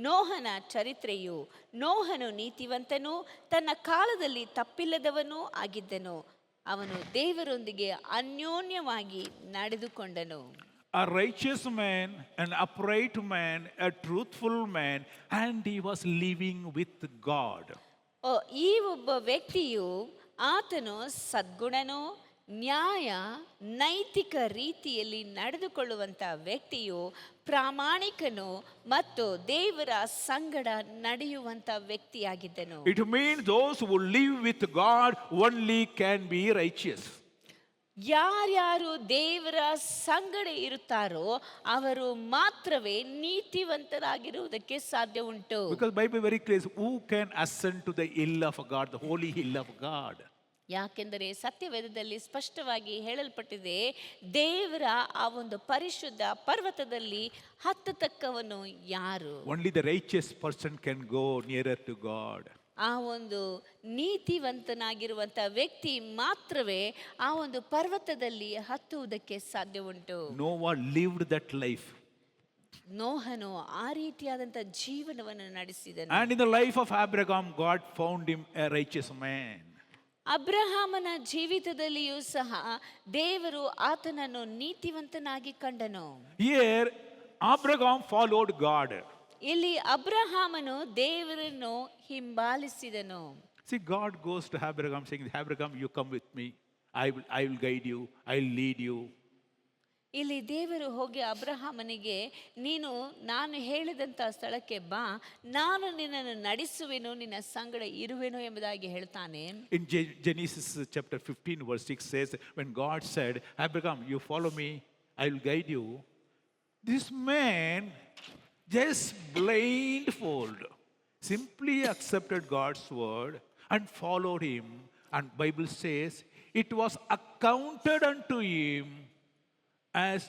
ನೋಹನ ಚರಿತ್ರೆಯು, ನೋಹನು ನೀತಿವಂತನು, ತನ್ನ ಕಾಲದಲ್ಲಿ ತಪ್ಪಿಲ್ಲದವನೂ ಆಗಿದ್ದನು, ಅವನು ದೇವರೊಂದಿಗೆ ಅನ್ಯೋನ್ಯವಾಗಿ ನಡೆದುಕೊಂಡನು. A righteous man, an upright man, a truthful man, and he was living with God. ಈ ಒಬ್ಬ ವ್ಯಕ್ತಿಯು, ಆತನು ಸದ್ಗುಣನು, ನ್ಯಾಯ ನೈತಿಕ ರೀತಿಯಲ್ಲಿ ನಡೆದುಕೊಳ್ಳುವಂಥ ವ್ಯಕ್ತಿಯು, ಪ್ರಾಮಾಣಿಕನು ಮತ್ತು ದೇವರ ಸಂಗಡ ನಡೆಯುವಂಥ ವ್ಯಕ್ತಿಯಾಗಿದ್ದನು. It means those who live with God only can be righteous. ಯಾರ್ಯಾರು ದೇವರ ಸಂಗಡ ಇರುತ್ತಾರೋ ಅವರು ಮಾತ್ರವೇ ನೀತಿವಂತರಾಗಿರುವುದಕ್ಕೆ ಸಾಧ್ಯ ಉಂಟು. Because Bible very clear, who can ascend to the hill of God, the holy hill of God? ಯಾಕೆಂದರೆ ಸತ್ಯವೇದದಲ್ಲಿ ಸ್ಪಷ್ಟವಾಗಿ ಹೇಳಲ್ಪಟ್ಟಿದೆ, ದೇವರ ಆ ಒಂದು ಪರಿಶುದ್ಧ ಪರ್ವತದಲ್ಲಿ ಹತ್ತತಕ್ಕವನು ಯಾರು? Only the righteous person can go nearer to God. ಆ ಒಂದು ನೀತಿವಂತನಾಗಿರುವಂಥ ವ್ಯಕ್ತಿ ಮಾತ್ರವೇ ಆ ಒಂದು ಪರ್ವತದಲ್ಲಿ ಹತ್ತುವುದಕ್ಕೆ ಸಾಧ್ಯ ಉಂಟು. Noah lived that life. ನೋಹನು ಆ ರೀತಿಯಾದಂಥ ಜೀವನವನ್ನು ನಡೆಸಿದನು. And in the life of Abraham, God found him a righteous man. ಅಬ್ರಹಾಮನ ಜೀವಿತದಲ್ಲಿಯೂ ಸಹ ದೇವರು ಆತನನ್ನು ನೀತಿವಂತನಾಗಿ ಕಂಡನು. Here, Abraham followed God. ಇಲ್ಲಿ ಅಬ್ರಹಾಮನು ದೇವರನ್ನು ಹಿಂಬಾಲಿಸಿದನು. See, God goes to Abraham saying, Abraham, you come with me. I will guide you. I'll lead you. ಇಲ್ಲಿ ದೇವರು ಹೋಗಿ ಅಬ್ರಹಾಮನಿಗೆ, ನೀನು ನಾನು ಹೇಳಿದಂಥ ಸ್ಥಳಕ್ಕೆ ಬಾ, ನಾನು ನಿನ್ನನ್ನು ನಡೆಸುವೆನು, ನಿನ್ನ ಸಂಗಡ ಇರುವೆನು ಎಂಬುದಾಗಿ ಹೇಳ್ತಾನೆ. In Genesis chapter 15 verse 6 says, when God said, Abraham, you follow me, I will guide you. This man just blindfold simply accepted God's word and followed him. And Bible says, it was accounted unto him as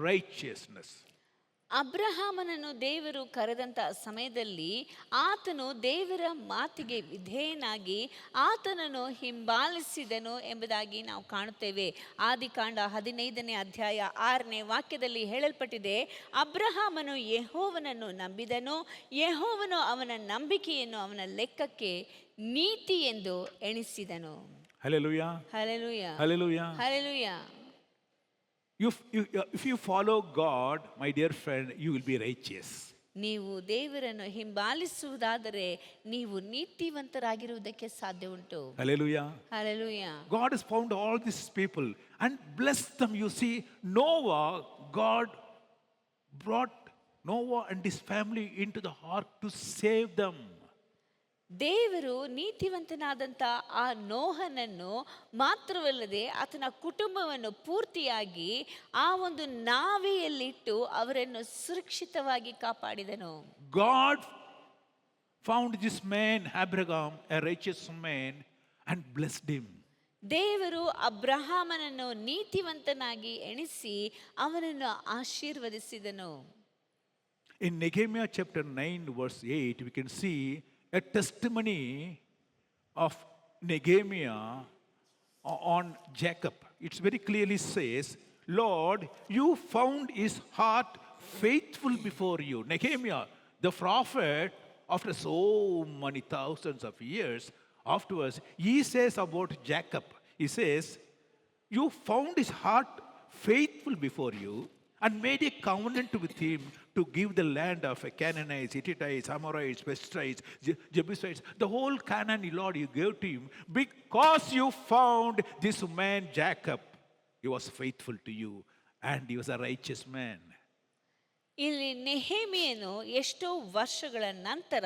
righteousness. ಅಬ್ರಹಾಮನನ್ನು ದೇವರು ಕರೆದಂಥ ಸಮಯದಲ್ಲಿ ಆತನು ದೇವರ ಮಾತಿಗೆ ವಿಧೇಯನಾಗಿ ಆತನನ್ನು ಹಿಂಬಾಲಿಸಿದನು ಎಂಬುದಾಗಿ ನಾವು ಕಾಣುತ್ತೇವೆ. ಆದಿಕಾಂಡ 15ನೇ ಅಧ್ಯಾಯ 6ನೇ ವಾಕ್ಯದಲ್ಲಿ ಹೇಳಲ್ಪಟ್ಟಿದೆ, ಅಬ್ರಹಾಮನು ಯೆಹೋವನನ್ನು ನಂಬಿದನು, ಯೆಹೋವನು ಅವನ ನಂಬಿಕೆಯನ್ನು ಅವನ ಲೆಕ್ಕಕ್ಕೆ ನೀತಿ ಎಂದು ಎಣಿಸಿದನು. Hallelujah. Hallelujah, Hallelujah. Hallelujah. If you follow God, my dear friend, you will be righteous. ನೀವು ದೇವರನ್ನು ಹಿಂಬಾಲಿಸುವುದಾದರೆ ನೀವು ನೀತಿವಂತರಾಗಿರುವುದಕ್ಕೆ ಸಾಧ್ಯ ಉಂಟು. Hallelujah. Hallelujah. God has found all these people and blessed them. You see, Noah, God brought Noah and his family into the ark to save them. ದೇವರು ನೀತಿವಂತನಾದಂಥ ಆ ನೋಹನನ್ನು ಮಾತ್ರವಲ್ಲದೆ ಆತನ ಕುಟುಂಬವನ್ನು ಪೂರ್ತಿಯಾಗಿ ಆ ಒಂದು ನಾವೆಯಲ್ಲಿಟ್ಟು ಅವರನ್ನು ಸುರಕ್ಷಿತವಾಗಿ ಕಾಪಾಡಿದನು. God found this man, Abraham, a righteous man, and blessed him. ದೇವರು ಅಬ್ರಹಾಮನನ್ನು ನೀತಿವಂತನಾಗಿ ಎಣಿಸಿ ಅವನನ್ನು ಆಶೀರ್ವದಿಸಿದನು. In Nehemiah chapter 9 verse 8, we can see a testimony of Nehemiah on Jacob. It very clearly says, Lord, you found his heart faithful before you. Nehemiah, the prophet, after so many thousands of years afterwards, he says about Jacob, he says, you found his heart faithful before you and made a covenant with him to give the land of Canaanites, Hittites, Amorites, Perizzites, Jebusites, the whole Canaan, Lord, you gave to him because you found this man Jacob. He was faithful to you and he was a righteous man. ಇಲ್ಲಿ ನೆಹೆಮೀಯನು ಎಷ್ಟೋ ವರ್ಷಗಳ ನಂತರ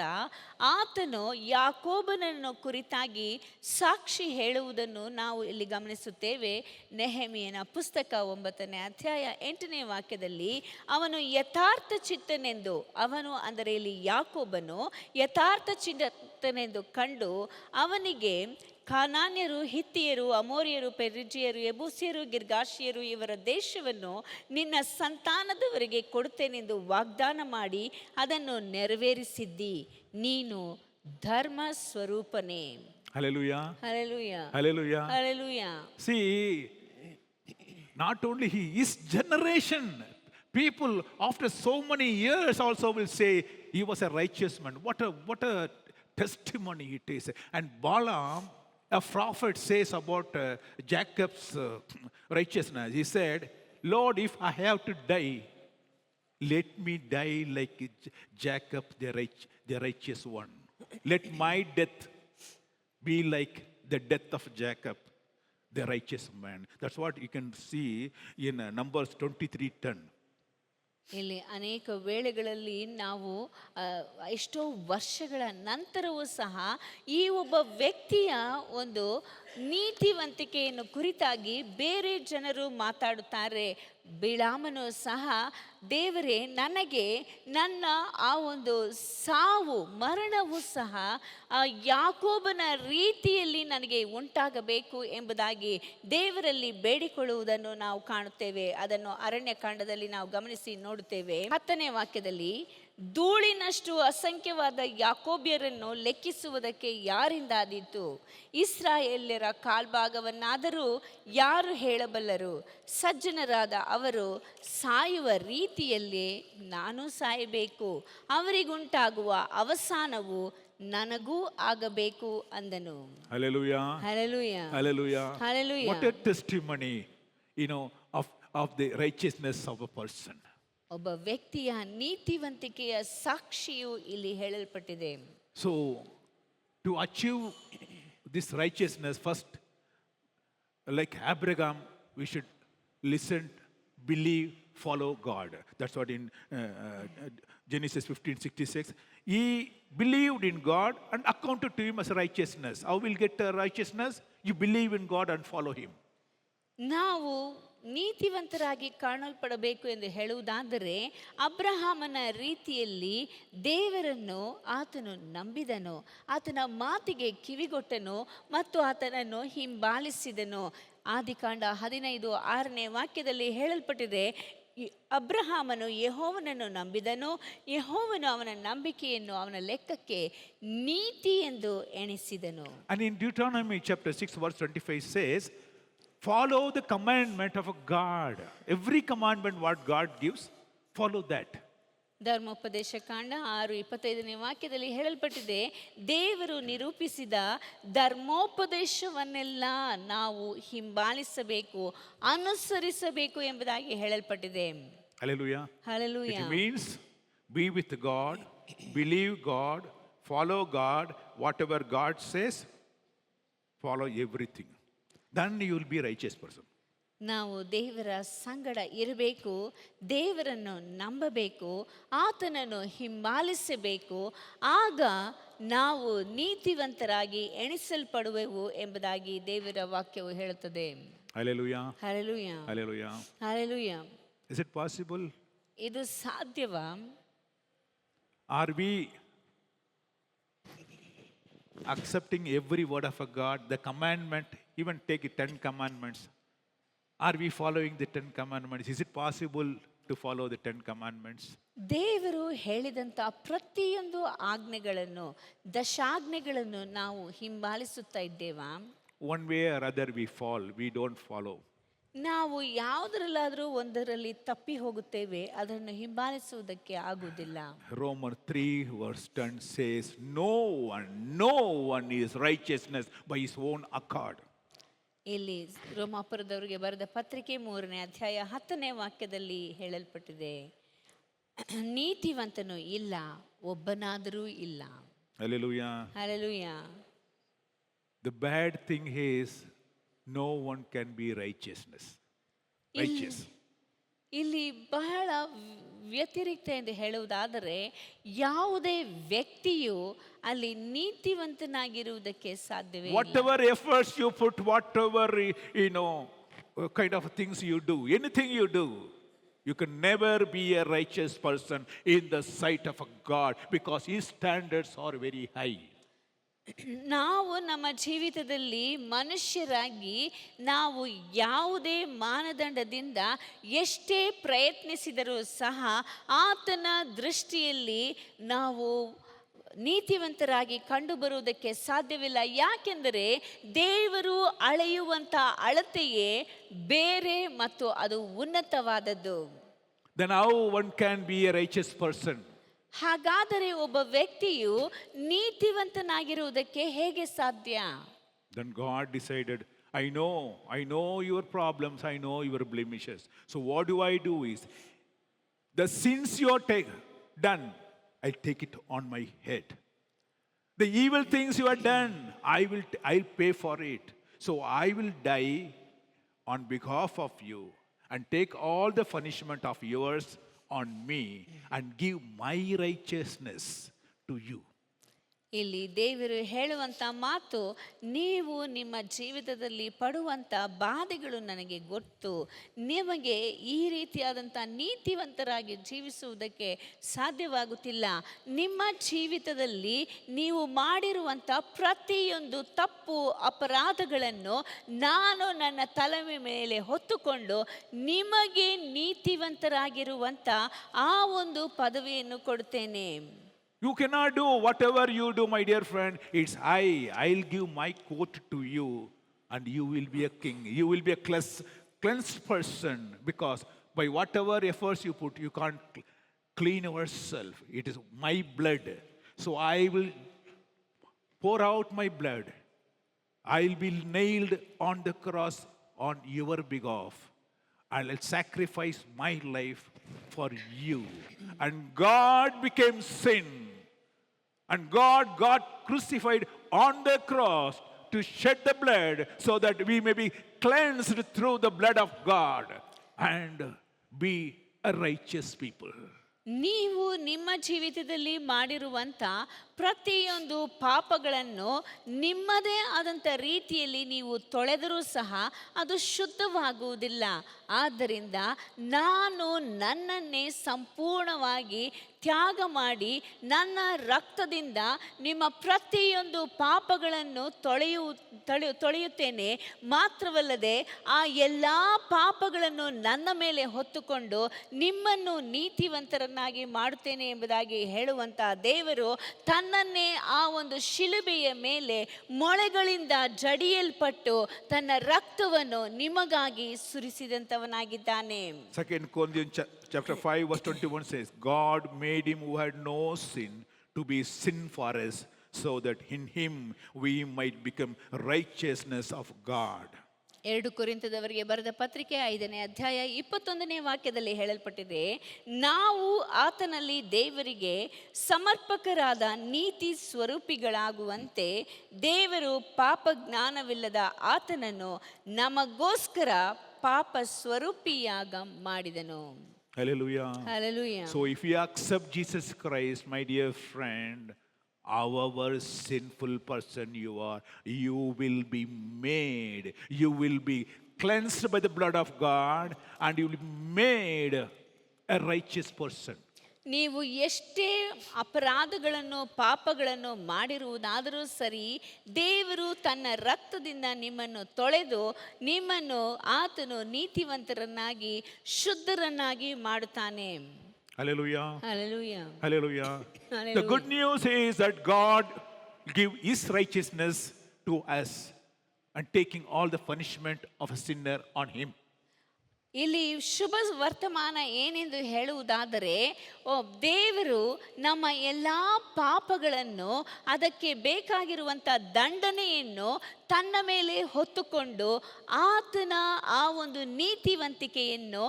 ಆತನು ಯಾಕೋಬನನ್ನು ಕುರಿತಾಗಿ ಸಾಕ್ಷಿ ಹೇಳುವುದನ್ನು ನಾವು ಇಲ್ಲಿ ಗಮನಿಸುತ್ತೇವೆ. ನೆಹೆಮೀಯನ ಪುಸ್ತಕ 9ನೇ ಅಧ್ಯಾಯ 8ನೇ ವಾಕ್ಯದಲ್ಲಿ, ಅವನು ಯಥಾರ್ಥ ಚಿತ್ತನೆಂದು, ಅವನು ಅಂದರೆ ಇಲ್ಲಿ ಯಾಕೋಬನು ಯಥಾರ್ಥ ಚಿತ್ತನೆಂದು ಕಂಡು ಅವನಿಗೆ ಕಾನಾನ್ಯರು, ಹಿತ್ತಿಯರು, ಅಮೋರಿಯರು, ಪೆರಿಜಿಯರು, ಯೆಬೂಸಿಯರು, ಗಿರ್ಗಾಷಿಯರು ಇವರ ದೇಶವನ್ನು ನಿನ್ನ ಸಂತಾನದವರೆಗೆ ಕೊಡುತ್ತೇನೆಂದು ವಾಗ್ದಾನ ಮಾಡಿ ಅದನ್ನು ನೆರವೇರಿಸಿದ್ದಿ. ನೀನು ಧರ್ಮ ಸ್ವರೂಪನೇ. Hallelujah. Hallelujah, Hallelujah. Hallelujah. See, not only he, his generation, people after so many years also will say he was a righteous man. What a testimony it is. And Balaam, a prophet, says about Jacob's righteousness. He said, Lord, if I have to die, let me die like Jacob, the righteous one. Let my death be like the death of Jacob, the righteous man. That's what you can see in Numbers 23:10. ಇಲ್ಲಿ ಅನೇಕ ವೇಳೆಗಳಲ್ಲಿ ನಾವು ಎಷ್ಟೋ ವರ್ಷಗಳ ನಂತರವೂ ಸಹ ಈ ಒಬ್ಬ ವ್ಯಕ್ತಿಯ ಒಂದು ನೀತಿವಂತಿಕೆಯನ್ನು ಕುರಿತಾಗಿ ಬೇರೆ ಜನರು ಮಾತಾಡುತ್ತಾರೆ. ಬಿಳಾಮನು ಸಹ, ದೇವರೇ, ನನಗೆ ನನ್ನ ಆ ಒಂದು ಸಾವು ಮರಣವು ಸಹ ಯಾಕೋಬನ ರೀತಿಯಲ್ಲಿ ನನಗೆ ಉಂಟಾಗಬೇಕು ಎಂಬುದಾಗಿ ದೇವರಲ್ಲಿ ಬೇಡಿಕೊಳ್ಳುವುದನ್ನು ನಾವು ಕಾಣುತ್ತೇವೆ. ಅದನ್ನು ಅರಣ್ಯಕಾಂಡದಲ್ಲಿ ನಾವು ಗಮನಿಸಿ ನೋಡುತ್ತೇವೆ. 10ನೇ ವಾಕ್ಯದಲ್ಲಿ, ಧೂಳಿನಷ್ಟು ಅಸಂಖ್ಯವಾದ ಯಾಕೋಬ್ಯರನ್ನು ಲೆಕ್ಕಿಸುವುದಕ್ಕೆ ಯಾರಿಂದಾದೀತು? ಇಸ್ರಾಯೇಲ್ಯರ ಕಾಲ್ಭಾಗವನ್ನಾದರೂ ಯಾರು ಹೇಳಬಲ್ಲರು? ಸಜ್ಜನರಾದ ಅವರು ಸಾಯುವ ರೀತಿಯಲ್ಲೇ ನಾನು ಸಾಯಬೇಕು, ಅವರಿಗುಂಟಾಗುವ ಅವಸಾನವು ನನಗೂ ಆಗಬೇಕು ಅಂದನು. Hallelujah. Hallelujah, Hallelujah. Hallelujah. What a testimony, of the righteousness of a person. ಒಬ್ಬ ವ್ಯಕ್ತಿಯ ನೀತಿವಂತಿಕೆಯ ಸಾಕ್ಷಿಯು ಇಲ್ಲಿ ಹೇಳಲ್ಪಟ್ಟಿದೆ. So, to achieve this righteousness, first, like Abraham, we should listen, believe, follow God. That's what in Genesis 15:66. He believed in God and accounted to him as righteousness. How will get righteousness? You believe in God and follow him. ನಾವು ನೀತಿವಂತರಾಗಿ ಕಾಣಲ್ಪಡಬೇಕು ಎಂದು ಹೇಳುವುದಾದರೆ ಅಬ್ರಹಾಮನ ರೀತಿಯಲ್ಲಿ ದೇವರನ್ನು ಆತನು ನಂಬಿದನು, ಆತನ ಮಾತಿಗೆ ಕಿವಿಗೊಟ್ಟನು ಮತ್ತು ಆತನನ್ನು ಹಿಂಬಾಲಿಸಿದನು. ಆದಿಕಾಂಡ 15:6 ವಾಕ್ಯದಲ್ಲಿ ಹೇಳಲ್ಪಟ್ಟಿದೆ, ಅಬ್ರಹಾಮನು ಯೆಹೋವನನ್ನು ನಂಬಿದನು, ಯೆಹೋವನು ಅವನ ನಂಬಿಕೆಯನ್ನು ಅವನ ಲೆಕ್ಕಕ್ಕೆ ನೀತಿ ಎಂದು ಎಣಿಸಿದನು. And in Deuteronomy chapter 6 verse 25 says, follow the commandment of God. Every commandment what God gives, follow that. ಧರ್ಮೋಪದೇಶ ಕಾಂಡ 6:25 ವಾಕ್ಯದಲ್ಲಿ ಹೇಳಲ್ಪಟ್ಟಿದೆ, ದೇವರು ನಿರೂಪಿಸಿದ ಧರ್ಮೋಪದೇಶವನ್ನೆಲ್ಲ ನಾವು ಹಿಂಬಾಲಿಸಬೇಕು, ಅನುಸರಿಸಬೇಕು ಎಂಬುದಾಗಿ ಹೇಳಲ್ಪಟ್ಟಿದೆ. Hallelujah. Hallelujah. It means be with God, believe God, follow God, whatever God says, follow everything. Then you will be a righteous person. ನಾವು ದೇವರ ಸಂಗಡ ಇರಬೇಕು, ದೇವರನ್ನು ನಂಬಬೇಕು, ಆತನನ್ನು ಹಿಂಬಾಲಿಸಬೇಕು, ಆಗ ನಾವು ನೀತಿವಂತರಾಗಿ ಎಣಿಸಲ್ಪಡುವೆವು ಎಂಬುದಾಗಿ ದೇವರ ವಾಕ್ಯವು ಹೇಳುತ್ತದೆ. Hallelujah. Hallelujah, Hallelujah. Hallelujah. Is it possible? ಇದು ಸಾಧ್ಯವಾ? Are we accepting every word of a God, the commandment, even take it 10 commandments? Are we following the 10 commandments? Is it possible to follow the 10 commandments? ದೇವರು ಹೇಳಿದಂಥ ಪ್ರತಿಯೊಂದು ಆಜ್ಞೆಗಳನ್ನು, ದಶಾಜ್ಞೆಗಳನ್ನು ನಾವು ಹಿಂಬಾಲಿಸುತ್ತಾ ಇದ್ದೇವಾ? One way or other we fall, we don't follow. ನಾವು ಯಾವುದರಲ್ಲಾದರೂ ಒಂದರಲ್ಲಿ ತಪ್ಪಿ ಹೋಗುತ್ತೇವೆ, ಅದನ್ನು ಹಿಂಬಾಲಿಸುವುದಕ್ಕೆ ಆಗುವುದಿಲ್ಲ. Romans 3 verse 10 says, no one is righteousness by his own accord. ಇಲ್ಲಿ ರೋಮಾಪುರದವರಿಗೆ ಬರೆದ ಪತ್ರಿಕೆ 3:10 ವಾಕ್ಯದಲ್ಲಿ ಹೇಳಲ್ಪಟ್ಟಿದೆ, ನೀತಿವಂತನು ಇಲ್ಲ, ಒಬ್ಬನಾದರೂ ಇಲ್ಲ. Hallelujah. Hallelujah. The bad thing is, no one can be righteous. ಇಲ್ಲಿ ಬಹಳ ವ್ಯತಿರಿಕ್ತ ಎಂದು ಹೇಳುವುದಾದರೆ, ಯಾವುದೇ ವ್ಯಕ್ತಿಯು ಅಲ್ಲಿ ನೀತಿವಂತನಾಗಿರುವುದಕ್ಕೆ ಸಾಧ್ಯವೇ ಇಲ್ಲ. Whatever efforts you put, whatever kind of things you do, anything you do, you can never be a righteous person in the sight of a God, because his standards are very high. ನಾವು ನಮ್ಮ ಜೀವಿತದಲ್ಲಿ ಮನುಷ್ಯರಾಗಿ ನಾವು ಯಾವುದೇ ಮಾನದಂಡದಿಂದ ಎಷ್ಟೇ ಪ್ರಯತ್ನಿಸಿದರೂ ಸಹ ಆತನ ದೃಷ್ಟಿಯಲ್ಲಿ ನಾವು ನೀತಿವಂತರಾಗಿ ಕಂಡುಬರುವುದಕ್ಕೆ ಸಾಧ್ಯವಿಲ್ಲ. ಯಾಕೆಂದರೆ ದೇವರು ಅಳೆಯುವಂಥ ಅಳತೆಯೇ ಬೇರೆ ಮತ್ತು ಅದು ಉನ್ನತವಾದದ್ದು. Then how one can be a righteous person? ಹಾಗಾದರೆ ಒಬ್ಬ ವ್ಯಕ್ತಿಯು ನೀತಿವಂತನಾಗಿರುವುದಕ್ಕೆ ಹೇಗೆ ಸಾಧ್ಯ? Then God decided, I know your problems, I know your blemishes. So what do? Is the sins you have done, I'll take it on my head. The evil things you have done, I'll pay for it. So I will die on behalf of you and take all the punishment of yours on me and give my righteousness to you. ಇಲ್ಲಿ ದೇವರು ಹೇಳುವಂಥ ಮಾತು, ನೀವು ನಿಮ್ಮ ಜೀವಿತದಲ್ಲಿ ಪಡುವಂಥ ಬಾಧೆಗಳು ನನಗೆ ಗೊತ್ತು. ನಿಮಗೆ ಈ ರೀತಿಯಾದಂಥ ನೀತಿವಂತರಾಗಿ ಜೀವಿಸುವುದಕ್ಕೆ ಸಾಧ್ಯವಾಗುತ್ತಿಲ್ಲ. ನಿಮ್ಮ ಜೀವಿತದಲ್ಲಿ ನೀವು ಮಾಡಿರುವಂಥ ಪ್ರತಿಯೊಂದು ತಪ್ಪು ಅಪರಾಧಗಳನ್ನು ನಾನು ನನ್ನ ತಲೆ ಮೇಲೆ ಹೊತ್ತುಕೊಂಡು ನಿಮಗೆ ನೀತಿವಂತರಾಗಿರುವಂಥ ಆ ಒಂದು ಪದವಿಯನ್ನು ಕೊಡುತ್ತೇನೆ. You cannot do whatever you do, my dear friend. It's I'll give my coat to you, and you will be a king. You will be a cleansed person, because by whatever efforts you put, you can't clean yourself. It is my blood. So I will pour out my blood. I'll be nailed on the cross on your behalf. I'll sacrifice my life for you. And God became sin. And God got crucified on the cross to shed the blood so that we may be cleansed through the blood of God and be a righteous people. ನೀವು ನಿಮ್ಮ ಜೀವಿತದಲ್ಲಿ ಮಾಡಿರುವಂಥ ಪ್ರತಿಯೊಂದು ಪಾಪಗಳನ್ನು ನಿಮ್ಮದೇ ಆದಂಥ ರೀತಿಯಲ್ಲಿ ನೀವು ತೊಳೆದರೂ ಸಹ ಅದು ಶುದ್ಧವಾಗುವುದಿಲ್ಲ. ಆದ್ದರಿಂದ ನಾನು ನನ್ನನ್ನೇ ಸಂಪೂರ್ಣವಾಗಿ ತ್ಯಾಗ ಮಾಡಿ ನನ್ನ ರಕ್ತದಿಂದ ನಿಮ್ಮ ಪ್ರತಿಯೊಂದು ಪಾಪಗಳನ್ನು ತೊಳೆಯುತ್ತೇನೆ. ಮಾತ್ರವಲ್ಲದೆ ಆ ಎಲ್ಲ ಪಾಪಗಳನ್ನು ನನ್ನ ಮೇಲೆ ಹೊತ್ತುಕೊಂಡು ನಿಮ್ಮನ್ನು ನೀತಿವಂತರನ್ನಾಗಿ ಮಾಡುತ್ತೇನೆ ಎಂಬುದಾಗಿ ಹೇಳುವಂಥ ದೇವರು ತನ್ನನ್ನೇ ಆ ಒಂದು ಶಿಲುಬೆಯ ಮೇಲೆ ಮೊಳೆಗಳಿಂದ ಜಡಿಯಲ್ಪಟ್ಟು ತನ್ನ ರಕ್ತವನ್ನು ನಿಮಗಾಗಿ ಸುರಿಸಿದಂಥವನಾಗಿದ್ದಾನೆ. 2 Corinthians chapter 5 verse 21 says, God made him who had no sin to be sin for us, so that in him we might become righteousness of God. 2 ಕೊರಿಂಥದವರಿಗೆ ಬರೆದ ಪತ್ರಿಕೆ 5ನೇ ಅಧ್ಯಾಯ 21ನೇ ವಾಕ್ಯದಲ್ಲಿ ಹೇಳಲ್ಪಟ್ಟಿದೆ, ನಾವು ಆತನಲ್ಲಿ ದೇವರಿಗೆ ಸಮರ್ಪಕರಾದ ನೀತಿ ಸ್ವರೂಪಿಗಳಾಗುವಂತೆ ದೇವರು ಪಾಪ ಜ್ಞಾನವಿಲ್ಲದ ಆತನನ್ನು ನಮಗೋಸ್ಕರ ಪಾಪ ಸ್ವರೂಪಿಯಾಗ ಮಾಡಿದನು. Hallelujah. Hallelujah. So if you accept Jesus Christ, my dear friend, however sinful person you are, you will be made, you will be cleansed by the blood of God, and you will be made a righteous person. ನೀವು ಎಷ್ಟೇ ಅಪರಾಧಗಳನ್ನು ಪಾಪಗಳನ್ನು ಮಾಡಿರುವುದಾದರೂ ಸರಿ, ದೇವರು ತನ್ನ ರಕ್ತದಿಂದ ನಿಮ್ಮನ್ನು ತೊಳೆದು ನಿಮ್ಮನ್ನು ಆತನು ನೀತಿವಂತರನ್ನಾಗಿ ಶುದ್ಧರನ್ನಾಗಿ ಮಾಡುತ್ತಾನೆ. Hallelujah. Hallelujah. Hallelujah. Hallelujah. The good news is that God give his righteousness to us and taking all the punishment of a sinner on him. ಇಲ್ಲಿ ಶುಭ ವರ್ತಮಾನ ಏನೆಂದು ಹೇಳುವುದಾದರೆ, ದೇವರು ನಮ್ಮ ಎಲ್ಲ ಪಾಪಗಳನ್ನು, ಅದಕ್ಕೆ ಬೇಕಾಗಿರುವಂಥ ದಂಡನೆಯನ್ನು ತನ್ನ ಮೇಲೆ ಹೊತ್ತುಕೊಂಡು ಆತನ ಆ ಒಂದು ನೀತಿವಂತಿಕೆಯನ್ನು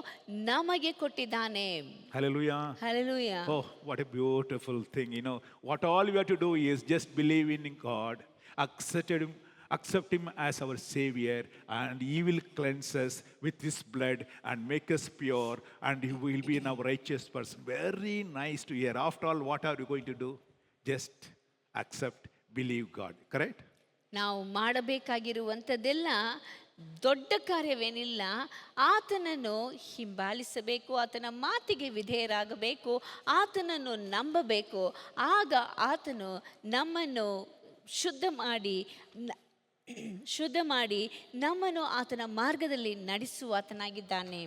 ನಮಗೆ ಕೊಟ್ಟಿದ್ದಾನೆ. Hallelujah. Hallelujah. Oh, what a beautiful thing. You know, what all we have to do is just believe in God, accept him as our Savior, and he will cleanse us with his blood and make us pure, and he will be in our righteous person. Very nice to hear. After all, what are you going to do? Just accept, believe God. Correct? ನಾವು ಮಾಡಬೇಕಾಗಿರುವಂಥದ್ದೆಲ್ಲ ದೊಡ್ಡ ಕಾರ್ಯವೇನಿಲ್ಲ. ಆತನನ್ನು ಹಿಂಬಾಲಿಸಬೇಕು, ಆತನ ಮಾತಿಗೆ ವಿಧೇಯರಾಗಬೇಕು, ಆತನನ್ನು ನಂಬಬೇಕು. ಆಗ ಆತನು ನಮ್ಮನ್ನು ಶುದ್ಧ ಮಾಡಿ ನಮ್ಮನ್ನು ಆತನ ಮಾರ್ಗದಲ್ಲಿ ನಡೆಸುವ ಆತನಾಗಿದ್ದಾನೆ.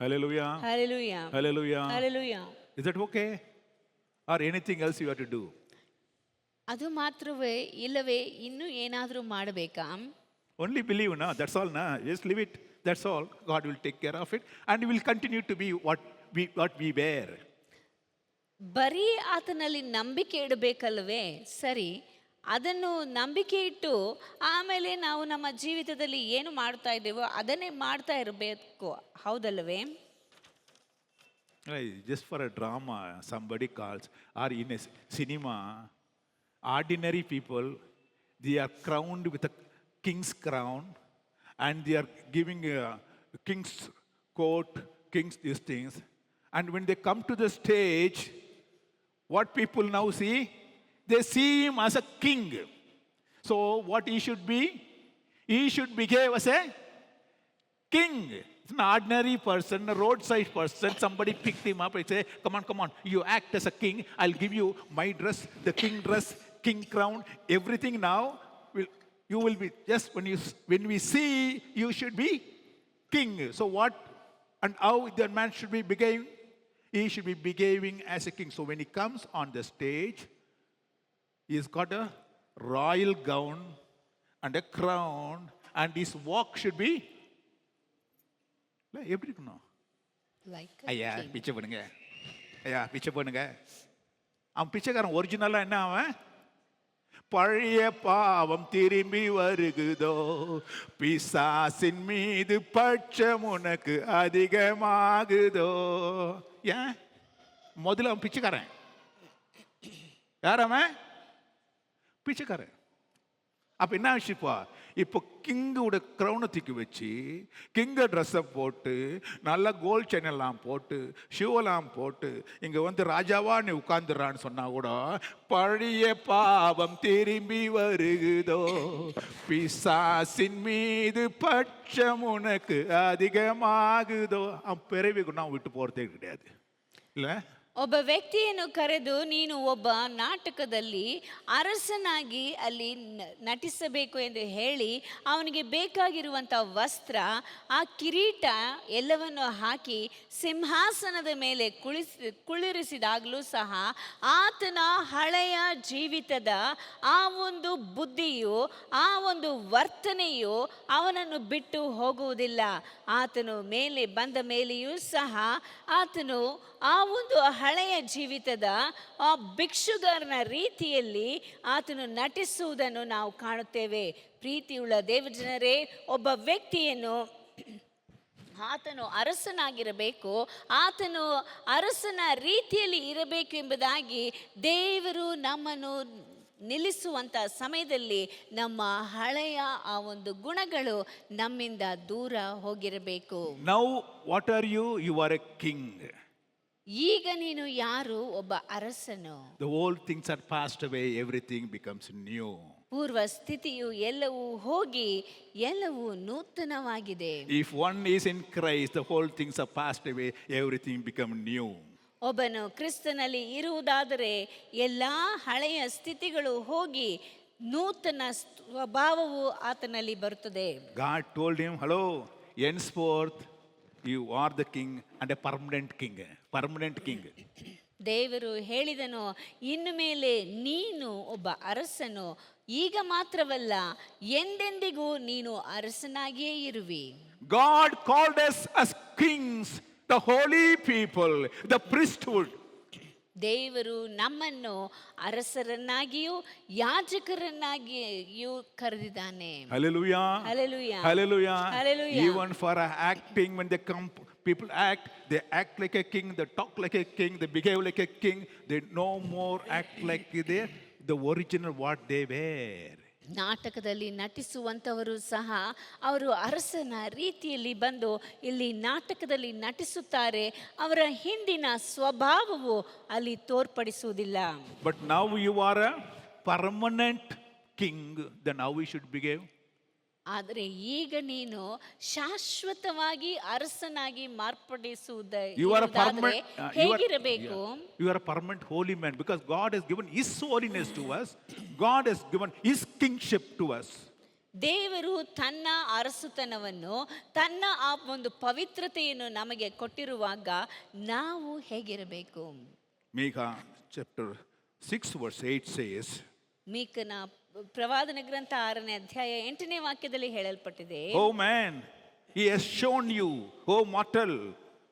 Hallelujah. Hallelujah. Hallelujah. Hallelujah. Is that okay? Or anything else you have to do? ಅದು ಮಾತ್ರವೇ, ಇಲ್ಲವೇ ಇನ್ನೂ ಏನಾದರೂ ಮಾಡಬೇಕಾ? Only believe, na? That's all, na? Just leave it. That's all. God will take care of it, and we will continue to be what we were. ಬರೀ ಆತನಲ್ಲಿ ನಂಬಿಕೆ ಇಡಬೇಕಲ್ವೇ? ಸರಿ, ಅದನ್ನು ನಂಬಿಕೆ ಇಟ್ಟು ಆಮೇಲೆ ನಾವು ನಮ್ಮ ಜೀವಿತದಲ್ಲಿ ಏನು ಮಾಡ್ತಾ ಇದ್ದೇವೋ ಅದನ್ನೇ ಮಾಡ್ತಾ ಇರಬೇಕು, ಹೌದಲ್ವೇ? Just for a drama, somebody calls, or in a cinema, ordinary people, they are crowned with a king's crown, and they are giving a king's coat, king's these things. And when they come to the stage, what people now see? they see him as a king. So what he should be? He should behave as a king. It's an ordinary person, a roadside person. Somebody picked him up and say, come on, you act as a king. I'll give you my dress, the king dress, king crown, everything now. You will be, just when we see, you should be king. So what and how the man should be behaving? He should be behaving as a king. So when he comes on the stage, he's got a royal gown and a crown, and his walk should be எப்படி இருக்கணும்? Like a ஐயா king. பிச்சை பண்ணுங்க, ஐயா பிச்சை பண்ணுங்க. அவன் பிச்சைக்காரன் ஒரிஜினலா என்ன? அவன் பழைய பாவம் திரும்பி வருகுதோ, பிசாசின் மீது பட்சம் உனக்கு அதிகமாகுதோ. ஏன் முதல்ல அவன் பிச்சைக்காரன். யார் அவன்? பிச்சைக்காரன். அப்ப என்ன ஆச்சுப்பா? இப்போ கிங்கோட கிரௌனை தூக்கி வச்சு, கிங்க ட்ரெஸ்ஸை போட்டு, நல்ல கோல்ட் செயின் எல்லாம் போட்டு, ஷூவெல்லாம் போட்டு, இங்கே வந்து ராஜாவா நீ உட்கார்ந்துடுறான்னு சொன்னா கூட, பழைய பாவம் திரும்பி வருகுதோ, பிசாசின் மீது பட்சம் உனக்கு அதிகமாகுதோ. அவன் பிறவி குணம் விட்டு போகிறதே கிடையாது, இல்லை? ಒಬ್ಬ ವ್ಯಕ್ತಿಯನ್ನು ಕರೆದು ನೀನು ಒಬ್ಬ ನಾಟಕದಲ್ಲಿ ಅರಸನಾಗಿ ಅಲ್ಲಿ ನಟಿಸಬೇಕು ಎಂದು ಹೇಳಿ ಅವನಿಗೆ ಬೇಕಾಗಿರುವಂಥ ವಸ್ತ್ರ, ಆ ಕಿರೀಟ ಎಲ್ಲವನ್ನು ಹಾಕಿ ಸಿಂಹಾಸನದ ಮೇಲೆ ಕುಳ್ಳಿರಿಸಿದಾಗಲೂ ಸಹ ಆತನ ಹಳೆಯ ಜೀವಿತದ ಆ ಒಂದು ಬುದ್ಧಿಯು, ಆ ಒಂದು ವರ್ತನೆಯು ಅವನನ್ನು ಬಿಟ್ಟು ಹೋಗುವುದಿಲ್ಲ. ಆತನು ಮೇಲೆ ಬಂದ ಮೇಲೆಯೂ ಸಹ ಆತನು ಆ ಒಂದು ಹಳೆಯ ಜೀವಿತದ ಆ ಭಿಕ್ಷುಗಾರನ ರೀತಿಯಲ್ಲಿ ಆತನು ನಟಿಸುವುದನ್ನು ನಾವು ಕಾಣುತ್ತೇವೆ. ಪ್ರೀತಿಯುಳ್ಳ ದೇವಜನರೇ, ಒಬ್ಬ ವ್ಯಕ್ತಿಯನ್ನು ಆತನು ಅರಸನಾಗಿರಬೇಕು, ಆತನು ಅರಸನ ರೀತಿಯಲ್ಲಿ ಇರಬೇಕು ಎಂಬುದಾಗಿ ದೇವರು ನಮ್ಮನ್ನು ನಿಲ್ಲಿಸುವಂಥ ಸಮಯದಲ್ಲಿ ನಮ್ಮ ಹಳೆಯ ಆ ಒಂದು ಗುಣಗಳು ನಮ್ಮಿಂದ ದೂರ ಹೋಗಿರಬೇಕು. Now what are you? You are a king. ಈಗ ನೀನು ಯಾರು? ಒಬ್ಬ ಅರಸನು. The old things are passed away, everything becomes new. ಪೂರ್ವ ಸ್ಥಿತಿಯು ಎಲ್ಲವೂ ಹೋಗಿ ಎಲ್ಲವೂ ನೂತನವಾಗಿದೆ. If one is in Christ, the whole things are passed away, everything become new. ಒಬ್ಬನು ಕ್ರಿಸ್ತನಲ್ಲಿ ಇರುವುದಾದರೆ ಎಲ್ಲ ಹಳೆಯ ಸ್ಥಿತಿಗಳು ಹೋಗಿ ನೂತನ ಸ್ವಭಾವವು ಆತನಲ್ಲಿ ಬರುತ್ತದೆ. God told him, hello, henceforth you are the king and a permanent king. Permanent king. ದೇವರು ಹೇಳಿದನು, ಇನ್ನು ಮೇಲೆ ನೀನು ಒಬ್ಬ ಅರಸನು, ಈಗ ಮಾತ್ರವಲ್ಲ ಎಂದೆಂದಿಗೂ ನೀನು ಅರಸನಾಗಿಯೇ ಇರುವಿ. God called us as kings, the holy people, the priesthood. ದೇವರು ನಮ್ಮನ್ನು ಅರಸರನ್ನಾಗಿಯೂ ಯಾಜಕರನ್ನಾಗಿಯೂ ಕರೆದಿದ್ದಾನೆ. Hallelujah. Hallelujah. Hallelujah. Hallelujah. Even for acting, when they come, people act, they act like a king, they talk like a king, they behave like a king, they no more act like the original what they were. ನಾಟಕದಲ್ಲಿ ನಟಿಸುವಂಥವರು ಸಹ ಅವರು ಅರಸನ ರೀತಿಯಲ್ಲಿ ಬಂದು ಇಲ್ಲಿ ನಾಟಕದಲ್ಲಿ ನಟಿಸುತ್ತಾರೆ. ಅವರ ಹಿಂದಿನ ಸ್ವಭಾವವು ಅಲ್ಲಿ ತೋರ್ಪಡಿಸುವುದಿಲ್ಲ. But now you are a permanent king, then how we should behave? ಆದರೆ ಈಗ ನೀನು ಶಾಶ್ವತವಾಗಿ ಅರಸನಾಗಿ You are a permanent, ಹೇಗಿರಬೇಕು? you are a permanent holy man, because God has given His holiness to us. God has given His kingship to us. ದೇವರು ತನ್ನ ಅರಸುತನವನ್ನು, ತನ್ನ ಆ ಒಂದು ಪವಿತ್ರತೆಯನ್ನು ನಮಗೆ ಕೊಟ್ಟಿರುವಾಗ ನಾವು ಹೇಗಿರಬೇಕು? Micah chapter 6 verse 8 says, ಮೀಕನ ಪ್ರವಾದನ ಗ್ರಂಥ 6ನೇ ಅಧ್ಯಾಯ 8ನೇ ವಾಕ್ಯದಲ್ಲಿ ಹೇಳಲ್ಪಟ್ಟಿದೆ, Oh man, He has shown you, oh mortal,